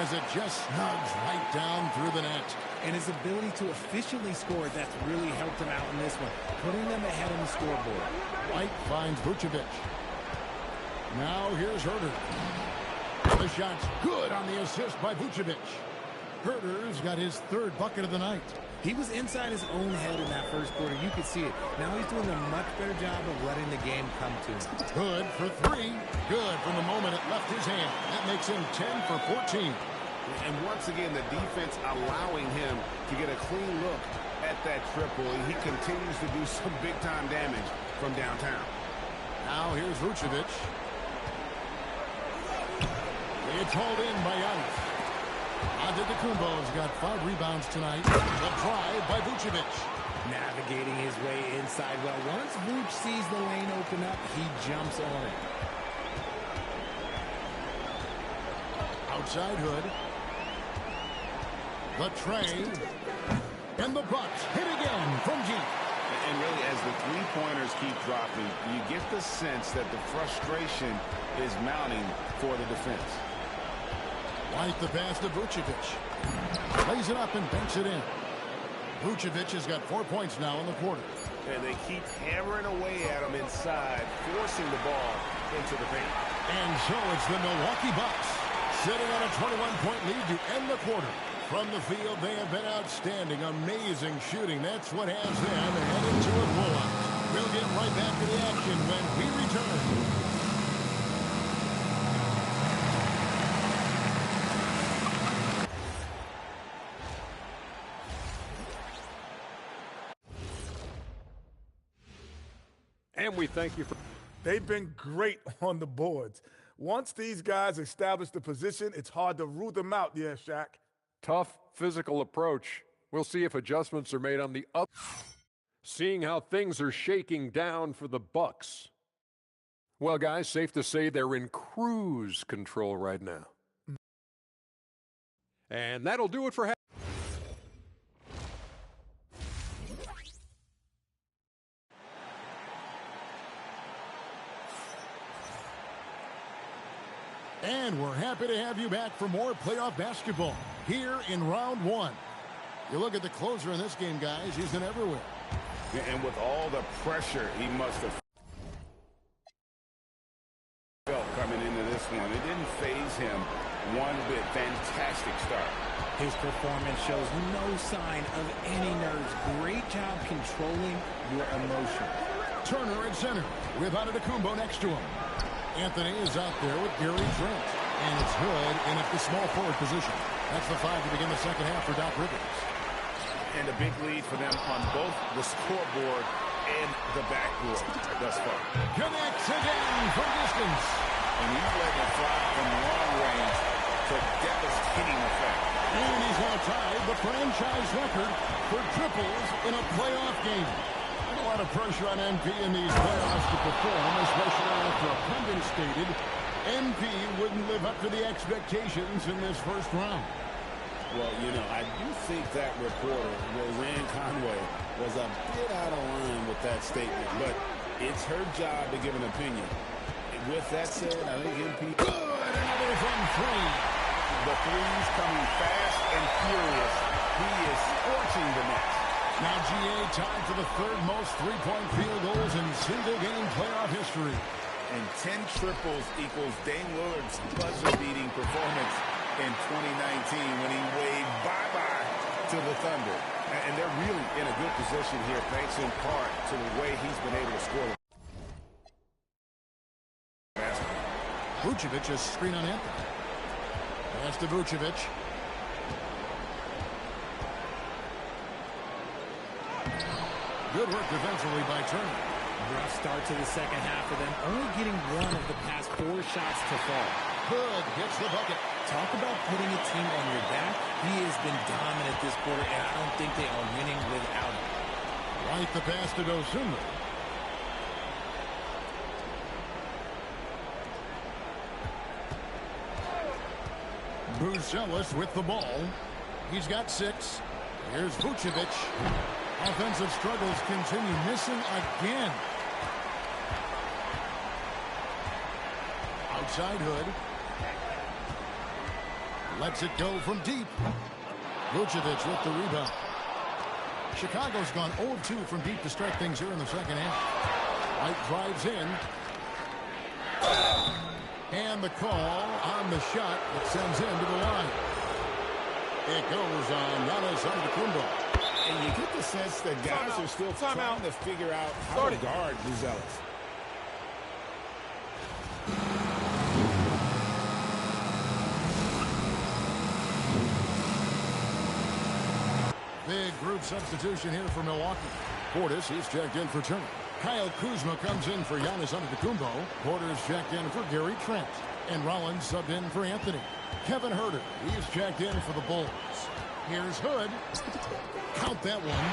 as it just snugs right down through the net. And his ability to efficiently score, that's really helped him out in this one, putting them ahead on the scoreboard. White finds Vucevic. Now here's Herter. The shot's good on the assist by Vucevic. Herter's got his 3rd bucket of the night. He was inside his own head in that first quarter. You could see it. Now he's doing a much better job of letting the game come to him. Hood for 3. Good from the moment it left his hand. That makes him 10 for 14. And once again, the defense allowing him to get a clean look at that triple. He continues to do some big-time damage from downtown. Now here's Vucevic. It's hauled in by Giannis. Antetokounmpo's got 5 rebounds tonight. The drive by Vucevic. Navigating his way inside. Well, once Vuce sees the lane open up, he jumps on it. Outside Hood. The tray. And the Bucks hit again from deep. And really, as the three-pointers keep dropping, you get the sense that the frustration is mounting for the defense. White the pass to Vucevic. Lays it up and banks it in. Vucevic has got 4 points now in the quarter. And they keep hammering away at him inside, forcing the ball into the paint. And so it's the Milwaukee Bucks sitting on a 21-point lead to end the quarter. From the field, they have been outstanding, amazing shooting. That's what has them headed to a blowout. We'll get right back to the action when we return. And we thank you for... They've been great on the boards. Once these guys establish the position, it's hard to root them out. Yeah, Shaq. Tough physical approach. We'll see if adjustments are made on the up. Seeing how things are shaking down for the Bucks. Well, guys, safe to say they're in cruise control right now. And that'll do it for... And we're happy to have you back for more playoff basketball here in round one. You look at the closer in this game, guys. He's been everywhere. And with all the pressure he must have felt coming into this one, it didn't faze him one bit. Fantastic start. His performance shows no sign of any nerves. Great job controlling your emotions. Turner at center with Antetokounmpo next to him. Anthony is out there with Gary Trent. And it's Hood in at the small forward position. That's the 5 to begin the second half for Doc Rivers. And a big lead for them on both the scoreboard and the backboard thus far. Connects again from distance. And he's letting it fly from long range to devastating effect. And he's now tied the franchise record for triples in a playoff game. A lot of pressure on MP in these playoffs to perform, especially after a pundit stated MP wouldn't live up to the expectations in this first round. Well, you know, I do think that reporter, Roseanne Conway, was a bit out of line with that statement, but it's her job to give an opinion. With that said, I think MP... Good! Another from three. The three's coming fast and furious. He is scorching the net. Now GA tied for the third most three-point field goals in single-game playoff history. And 10 triples equals Dame Lillard's buzzer-beating performance in 2019 when he waved bye-bye to the Thunder. And they're really in a good position here, thanks in part to the way he's been able to score. Vucevic is screen on Anthony. Pass to Vucevic. Good work defensively by Turner. Rough start to the second half for them, only getting one of the past 4 shots to fall. Hood hits the bucket. Talk about putting a team on your back. He has been dominant this quarter, and I don't think they are winning without him. Right the pass to Dosunmu. Bruce with the ball. He's got 6. Here's Vucevic. Offensive struggles continue. Missing again. Outside Hood. Lets it go from deep. Vucevic with the rebound. Chicago's gone 0-2 from deep to start things here in the second half. White drives in. And the call on the shot that sends him to the line. It goes on Giannis Antetokounmpo. And you get the sense that guys are still trying to figure out how to guard Buzelis. Big group substitution here for Milwaukee. Portis, he's checked in for Turner. Kyle Kuzma comes in for Giannis Antetokounmpo. Porter's checked in for Gary Trent. And Rollins subbed in for Anthony. Kevin Huerter, he's checked in for the Bulls. Here's Hood. Count that one.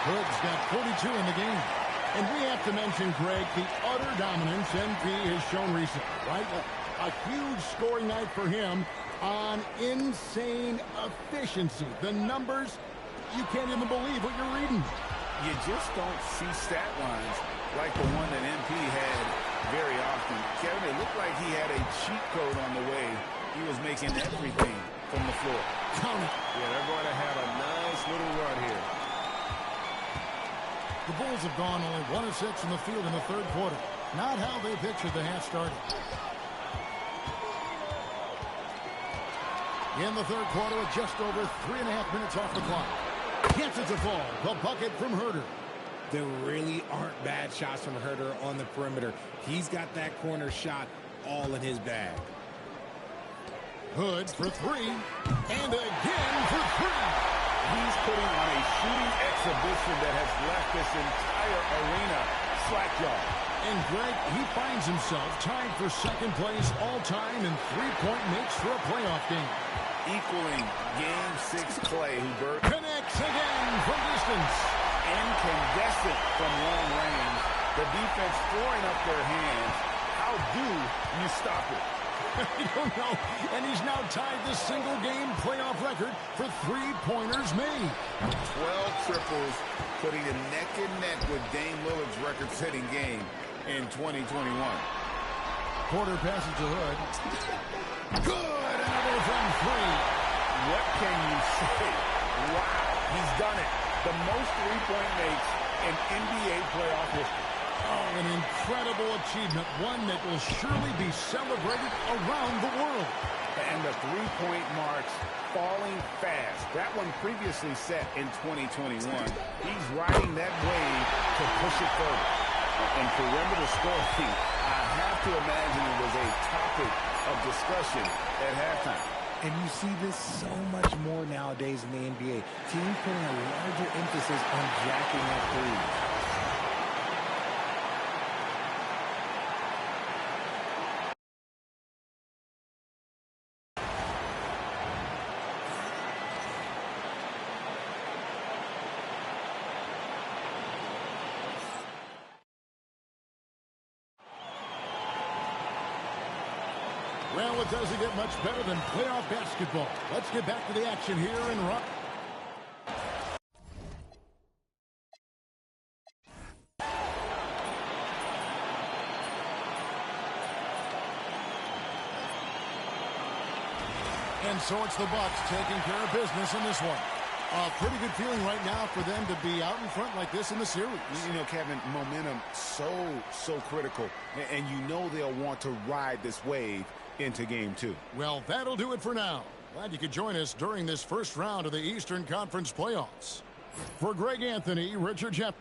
Hood's got 42 in the game. And we have to mention, Greg, the utter dominance MP has shown recently, right? A huge scoring night for him on insane efficiency. The numbers, you can't even believe what you're reading. You just don't see stat lines like the one that MP had very often. Kevin, it looked like he had a cheat code on the way. He was making everything from the floor. Count it. Yeah, they're going to have a nice little run here. The Bulls have gone only 1 of 6 in the field in the third quarter. Not how they pictured the half started. In the third quarter with just over 3.5 minutes off the clock. Gets it to fall. The bucket from Huerter. There really aren't bad shots from Huerter on the perimeter. He's got that corner shot all in his bag. Hood for 3. And again for 3. He's putting on a shooting exhibition that has left this entire arena slack jaw. And Greg, he finds himself tied for second place all-time in three-point makes for a playoff game. Equaling Game 6 Clay, who connects again from distance. Incandescent from long range. The defense throwing up their hands. How do you stop it? I don't know. And he's now tied the single-game playoff record for three-pointers made. 12 triples, putting him neck and neck with Dame Lillard's record-setting game in 2021. Porter passes to Hood. Good! Another from three. What can you say? Wow, he's done it. The most three-point makes in NBA playoff history. Oh, an incredible achievement, one that will surely be celebrated around the world. And the three-point marks falling fast. That one previously set in 2021. He's riding that wave to push it further. And perimeter scoring, I have to imagine it was a topic of discussion at halftime. And you see this so much more nowadays in the NBA. Teams putting a larger emphasis on jacking up threes. Well, it doesn't get much better than playoff basketball. Let's get back to the action here in Rock. And so it's the Bucks taking care of business in this one. A pretty good feeling right now for them to be out in front like this in the series. You know, Kevin, momentum so critical. And you know they'll want to ride this wave into Game 2. Well, that'll do it for now. Glad you could join us during this first round of the Eastern Conference playoffs. For Greg Anthony, Richard Jeff.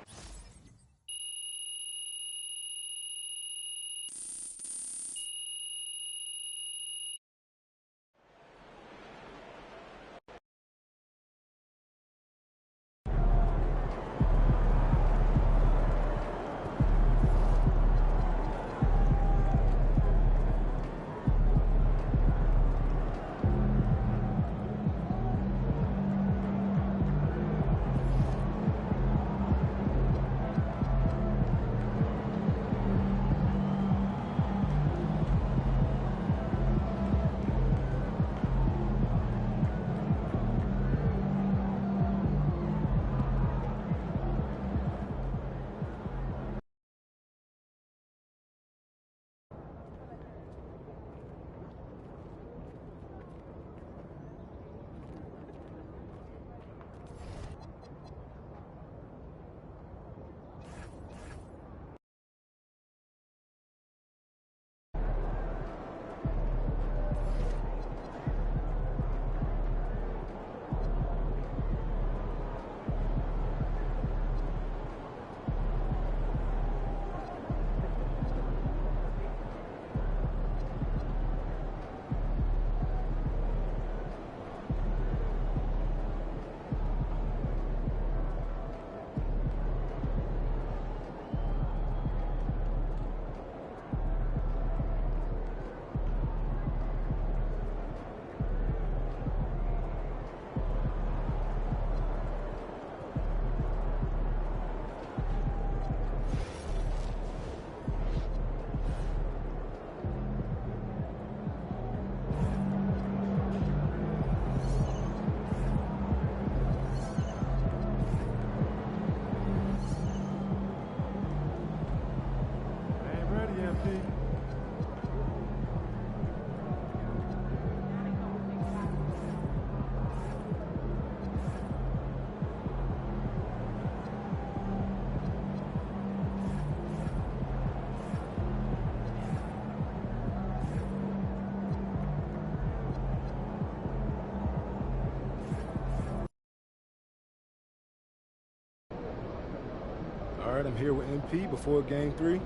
All right, I'm here with MP before Game 3.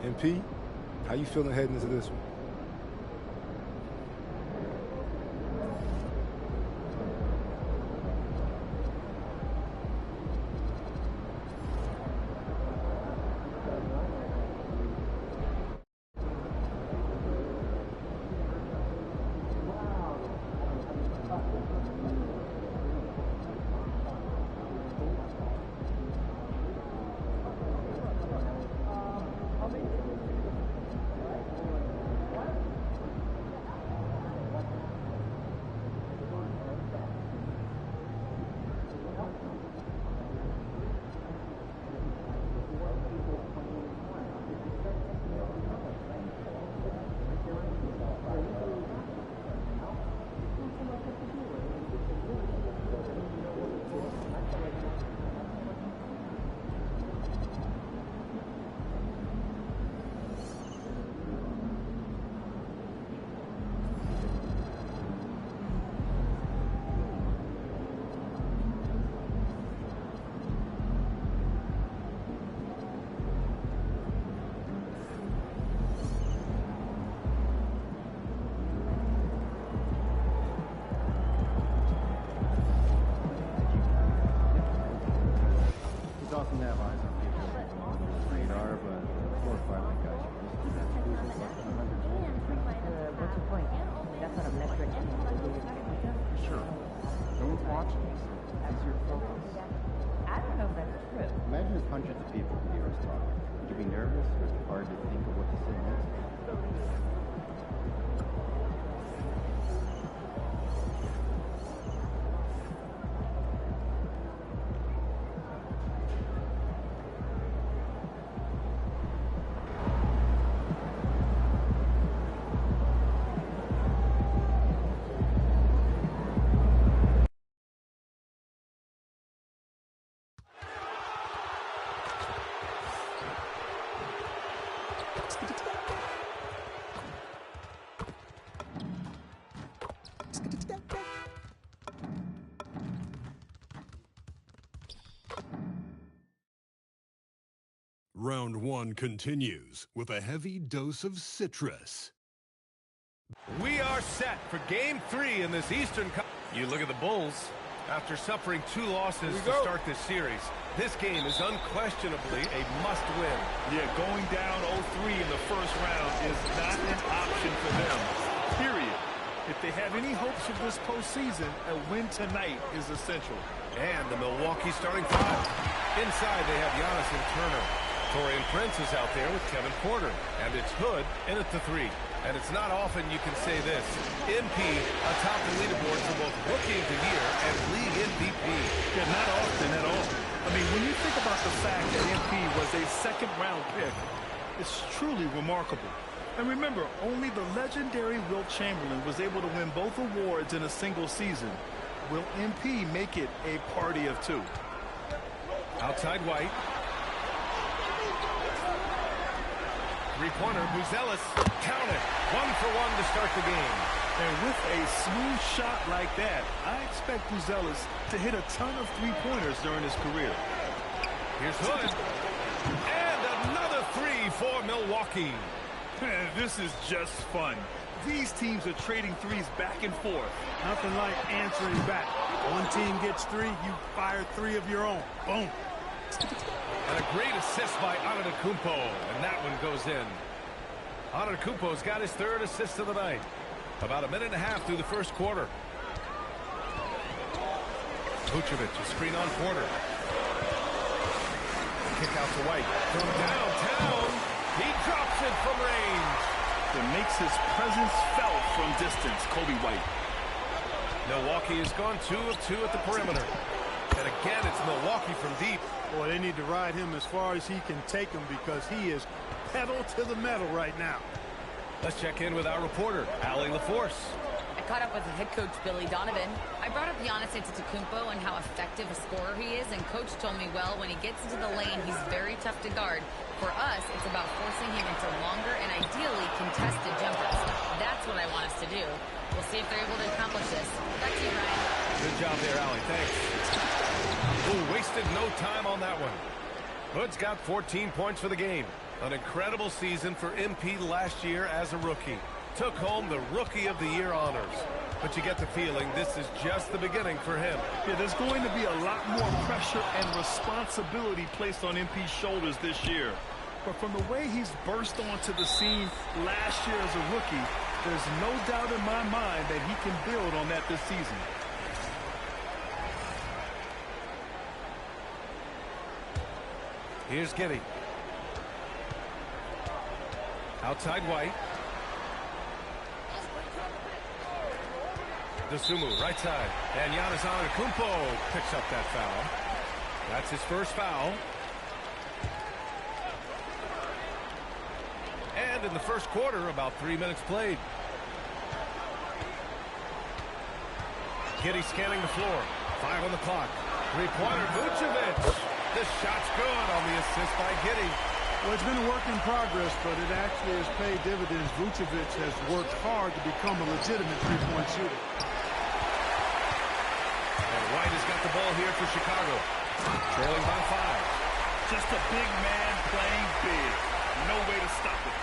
MP, how you feeling heading into this one? Round 1 continues with a heavy dose of citrus. We are set for Game 3 in this Eastern Cup. You look at the Bulls. After suffering 2 losses to start this series, this game is unquestionably a must-win. Yeah, going down 0-3 in the first round is not an option for them, period. If they have any hopes of this postseason, a win tonight is essential. And the Milwaukee starting 5. Inside, they have Giannis and Turner. Taurean Prince is out there with Kevin Porter. And it's Hood in at the 3. And it's not often you can say this. MP atop the leaderboard for both Rookie of the Year and League MVP. Yeah, not often at all. I mean, when you think about the fact that MP was a second-round pick, it's truly remarkable. And remember, only the legendary Wilt Chamberlain was able to win both awards in a single season. Will MP make it a party of 2? Outside White. Three-pointer, Buzelis, count it. 1 for 1 to start the game. And with a smooth shot like that, I expect Buzelis to hit a ton of three-pointers during his career. Here's Hood. And another 3 for Milwaukee. This is just fun. These teams are trading threes back and forth. Nothing like answering back. One team gets 3, you fire 3 of your own. Boom. And a great assist by Antetokounmpo, and that one goes in. Antetokounmpo's got his 3rd assist of the night. About a minute and a half through the first quarter. Vucevic, a screen on Porter. Kick out to White. From downtown, he drops it from range. It makes his presence felt from distance, Kobe White. Milwaukee has gone 2 of 2 at the perimeter. And again, it's Milwaukee from deep. Boy, they need to ride him as far as he can take him because he is pedal to the metal right now. Let's check in with our reporter, Allie LaForce. I caught up with head coach Billy Donovan. I brought up Giannis Antetokounmpo and how effective a scorer he is, and coach told me, well, when he gets into the lane, he's very tough to guard. For us, it's about forcing him into longer and ideally contested jumpers. That's what I want us to do. We'll see if they're able to accomplish this. Back to you, Ryan. Good job there, Allie. Thanks. Ooh, wasted no time on that one. Hood's got 14 points for the game. An incredible season for MP last year as a rookie. Took home the Rookie of the Year honors. But you get the feeling this is just the beginning for him. Yeah, there's going to be a lot more pressure and responsibility placed on MP's shoulders this year. But from the way he's burst onto the scene last year as a rookie, there's no doubt in my mind that he can build on that this season. Here's Giddey. Outside White. Dosunmu, right side. And Giannis Antetokounmpo picks up that foul. That's his first foul. And in the first quarter, about 3 minutes played. Giddey scanning the floor. 5 on the clock. Three-pointer, Vucevic. This shot's good on the assist by Giddey. Well, it's been a work in progress, but it actually has paid dividends. Vucevic has worked hard to become a legitimate three-point shooter. And White has got the ball here for Chicago. Trailing by 5. Just a big man playing big. No way to stop it.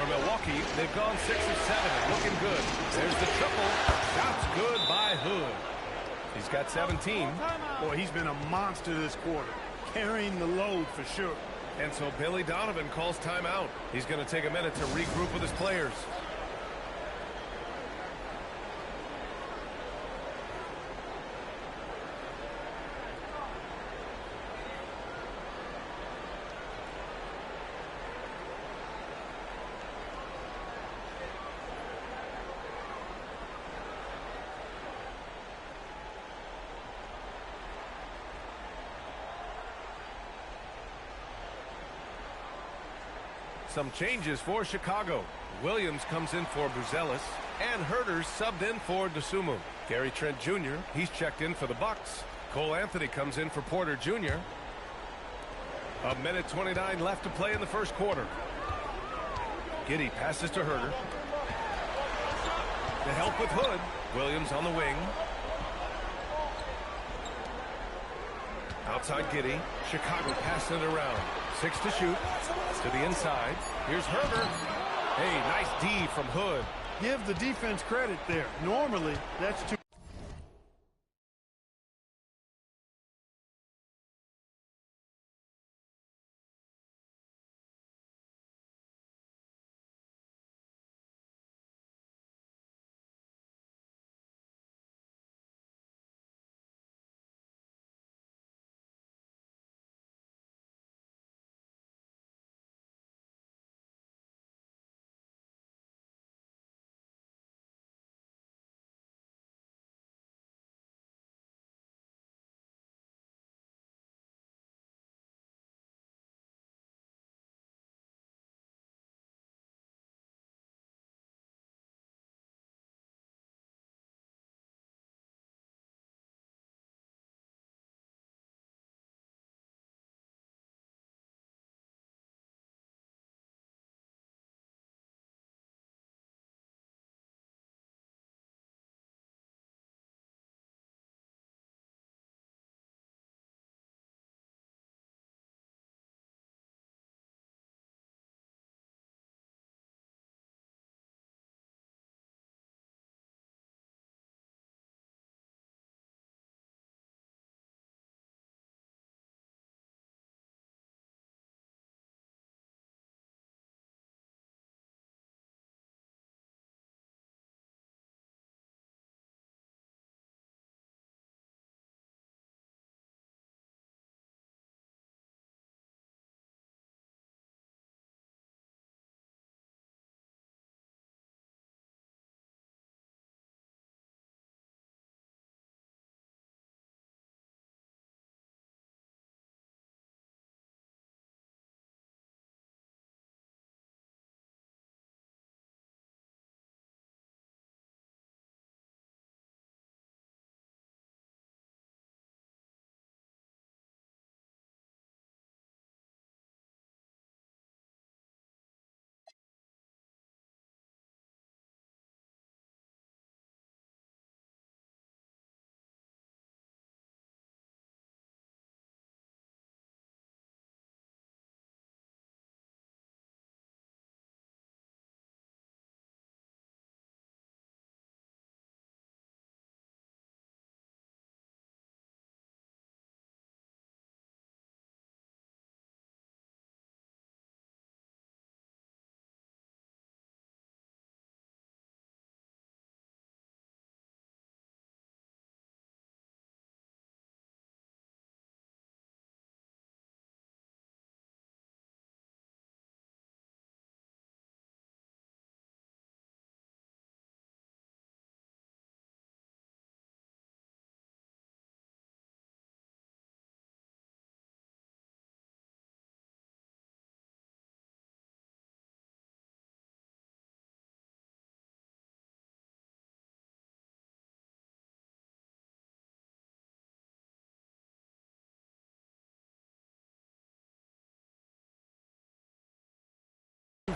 For Milwaukee, they've gone 6 of 7 and looking good. There's the triple. Shot's good by Hood. He's got 17. Boy, he's been a monster this quarter. Carrying the load for sure. And so Billy Donovan calls timeout. He's going to take a minute to regroup with his players. Some changes for Chicago. Williams comes in for Buzelis, and Huerter's subbed in for Dosunmu. Gary Trent Jr., he's checked in for the Bucks. Cole Anthony comes in for Porter Jr. A minute 29 left to play in the first quarter. Giddey passes to Huerter. The help with Hood. Williams on the wing. Outside Giddey. Chicago passing it around. 6 to shoot. To the inside. Here's Herbert. Hey, nice D from Hood. Give the defense credit there. Normally, that's too.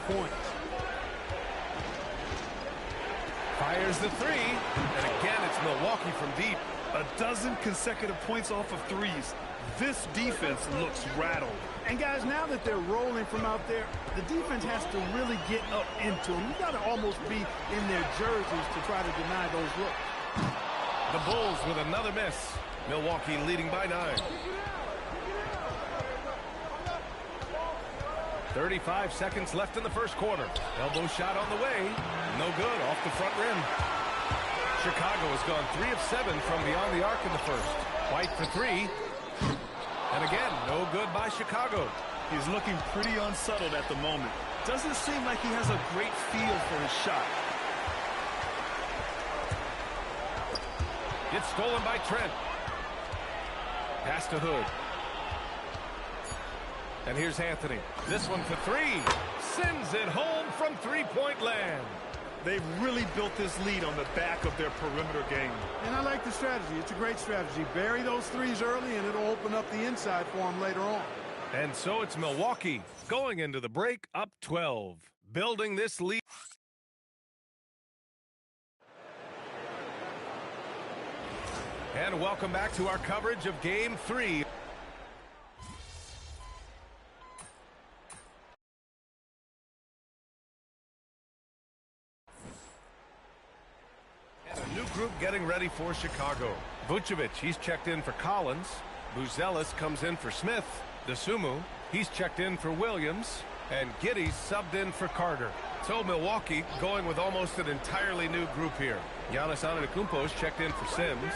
Points. Fires the three. And again, it's Milwaukee from deep. A dozen consecutive points off of threes. This defense looks rattled. And guys, now that they're rolling from out there, the defense has to really get up into them. You got to almost be in their jerseys to try to deny those looks. The Bulls with another miss. Milwaukee leading by 9. 35 seconds left in the first quarter. Elbow shot on the way. No good, off the front rim. Chicago has gone 3 of 7 from beyond the arc in the first. White for 3. And again, no good by Chicago. He's looking pretty unsettled at the moment. Doesn't seem like he has a great feel for his shot. Gets stolen by Trent. Pass to Hood. And here's Anthony. This one for 3. Sends it home from three-point land. They've really built this lead on the back of their perimeter game. And I like the strategy. It's a great strategy. Bury those threes early, and it'll open up the inside for them later on. And so it's Milwaukee going into the break up 12. Building this lead. And welcome back to our coverage of Game 3. group getting ready for Chicago. Vucevic, he's checked in for Collins. Buzelis comes in for Smith. Dosunmu, he's checked in for Williams. And Giddey's subbed in for Carter. So Milwaukee going with almost an entirely new group here. Giannis Antetokounmpo's checked in for Sims.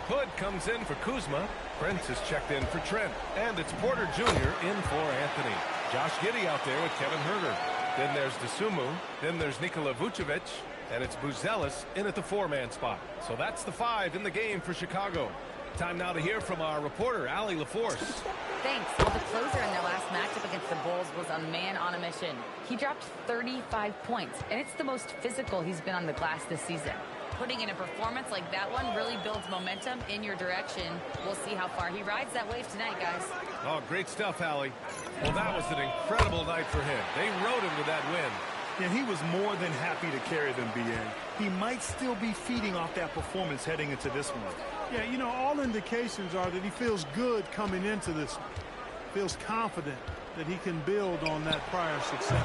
Hood comes in for Kuzma. Prince is checked in for Trent. And it's Porter Jr. in for Anthony. Josh Giddey out there with Kevin Huerter. Then there's Dosunmu. Then there's Nikola Vucevic. And it's Buzelis in at the 4-man spot. So that's the 5 in the game for Chicago. Time now to hear from our reporter, Allie LaForce. Thanks. Well, the closer in their last matchup against the Bulls was a man on a mission. He dropped 35 points, and it's the most physical he's been on the glass this season. Putting in a performance like that one really builds momentum in your direction. We'll see how far he rides that wave tonight, guys. Oh, great stuff, Allie. Well, that was an incredible night for him. They rode him to that win. And he was more than happy to carry them, B.A. He might still be feeding off that performance heading into this one. Yeah, you know, all indications are that he feels good coming into this one. Feels confident that he can build on that prior success.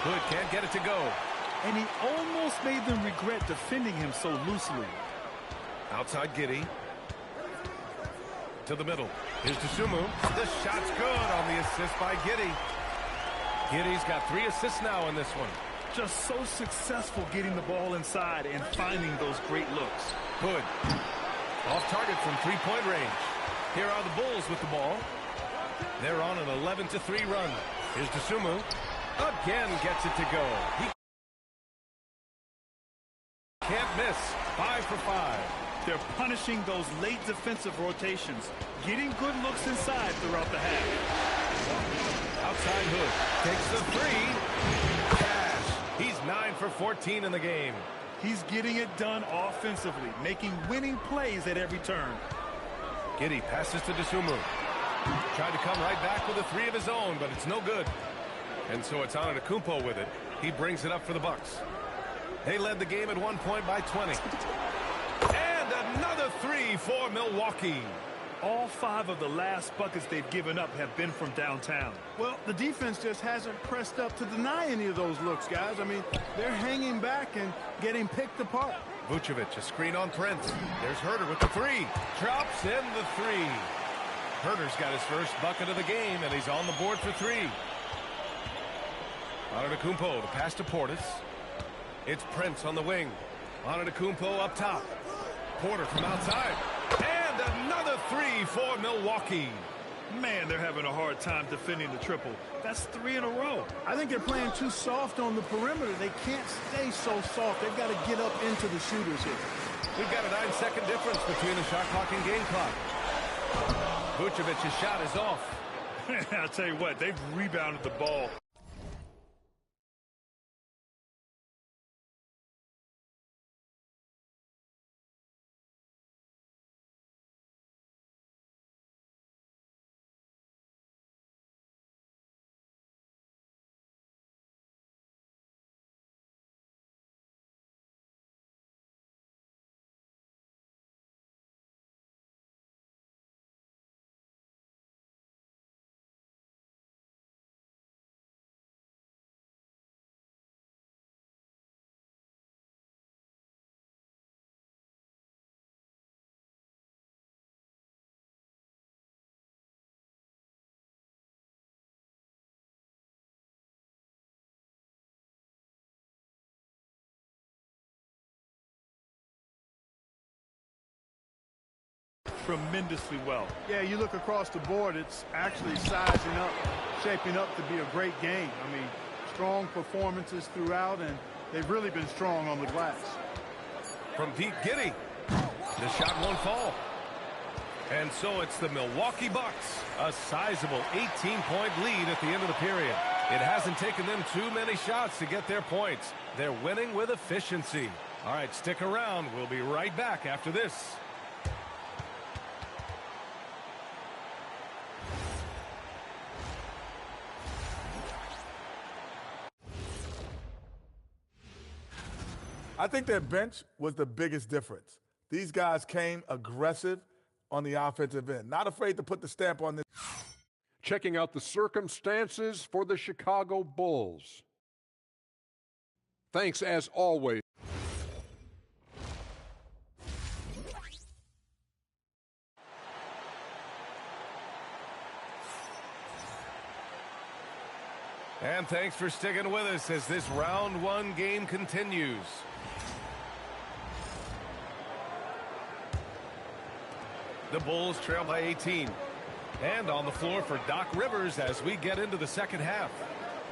Hood can't get it to go. And he almost made them regret defending him so loosely. Outside Giddey. To the middle. Here's Dosunmu. The shot's good on the assist by Giddey. Giddey's got 3 assists now in this one. Just so successful getting the ball inside and finding those great looks. Hood. Off target from 3-point range. Here are the Bulls with the ball. They're on an 11-3 run. Here's Dosunmu. Again gets it to go. He can't miss. 5 for 5. They're punishing those late defensive rotations, getting good looks inside throughout the half. Outside Hood. Takes the 3. Cash. He's 9 for 14 in the game. He's getting it done offensively, making winning plays at every turn. Giddey passes to Dosunmu. Tried to come right back with a 3 of his own, but it's no good. And so it's Antetokounmpo with it. He brings it up for the Bucks. They led the game at 1 point by 20. And another 3 for Milwaukee. All 5 of the last buckets they've given up have been from downtown. Well, the defense just hasn't pressed up to deny any of those looks, guys. I mean, they're hanging back and getting picked apart. Vucevic, a screen on Prince. There's Huerter with the 3. Drops in the 3. Huerter's got his first bucket of the game, and he's on the board for 3. Antetokounmpo, the pass to Portis. It's Prince on the wing. Antetokounmpo up top. Porter from outside. And another 3 for Milwaukee. Man, they're having a hard time defending the triple. That's 3 in a row. I think they're playing too soft on the perimeter. They can't stay so soft. They've got to get up into the shooters here. We've got a 9-second difference between the shot clock and game clock. Vucevic's shot is off. I'll tell you what, they've rebounded the ball. Tremendously well. Yeah, you look across the board, it's actually sizing up, shaping up to be a great game. I mean, strong performances throughout, and they've really been strong on the glass. From deep, Giddey. The shot won't fall. And so it's the Milwaukee Bucks, a sizable 18-point lead at the end of the period. It hasn't taken them too many shots to get their points. They're winning with efficiency. All right, stick around. We'll be right back after this. I think their bench was the biggest difference. These guys came aggressive on the offensive end, not afraid to put the stamp on this. Checking out the circumstances for the Chicago Bulls. Thanks as always. And thanks for sticking with us as this round one game continues. The Bulls trail by 18. And on the floor for Doc Rivers as we get into the second half.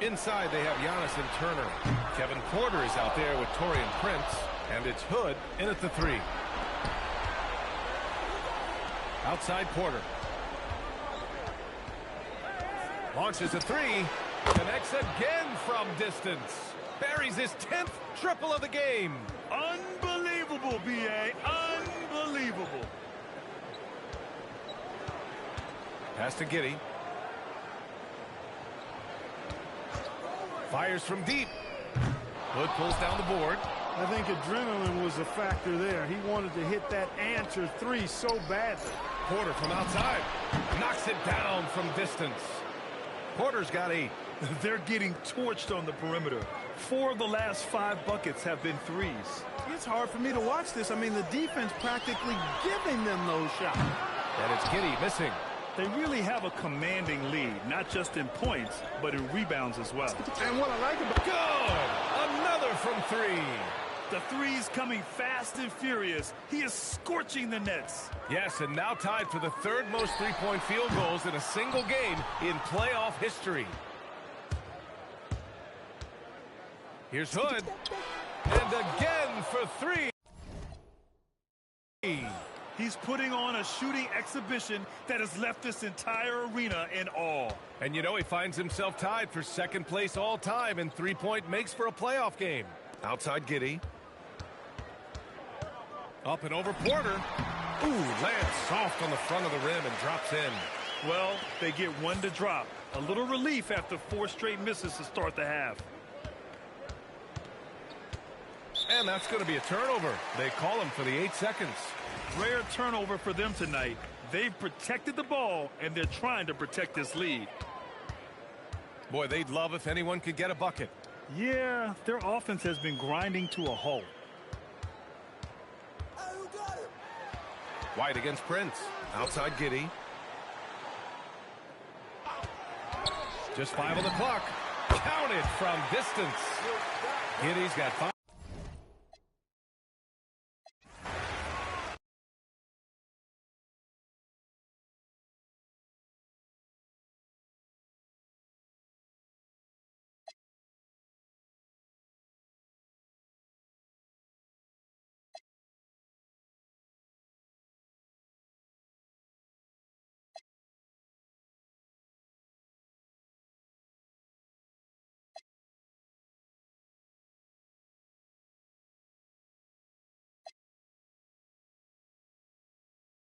Inside they have Giannis and Turner. Kevin Porter is out there with Taurean Prince. And it's Hood in at the 3. Outside Porter. Launches a 3. Connects again from distance. Buries his 10th triple of the game. Unbelievable, B.A. Unbelievable. Pass to Giddey. Fires from deep. Hood pulls down the board. I think adrenaline was a factor there. He wanted to hit that answer 3 so badly. Porter from outside. Knocks it down from distance. Porter's got 8. They're getting torched on the perimeter. 4 of the last 5 buckets have been threes. It's hard for me to watch this. I mean, the defense practically giving them those shots. And it's Giddey missing. They really have a commanding lead, not just in points, but in rebounds as well. And what I like about... Good! Another from 3. The three's coming fast and furious. He is scorching the Nets. Yes, and now tied for the 3rd most three-point field goals in a single game in playoff history. Here's Hood. And again for 3. He's putting on a shooting exhibition that has left this entire arena in awe. And you know, he finds himself tied for 2nd place all time in three-point makes for a playoff game. Outside Giddey. Up and over Porter. Ooh, lands soft on the front of the rim and drops in. Well, they get 1 to drop. A little relief after 4 straight misses to start the half. And that's going to be a turnover. They call him for the 8 seconds. Rare turnover for them tonight. They've protected the ball, and they're trying to protect this lead. Boy, they'd love if anyone could get a bucket. Yeah, their offense has been grinding to a halt. White against Prince. Outside Giddey. Just 5 on the clock. Counted from distance. Giddey's got 5.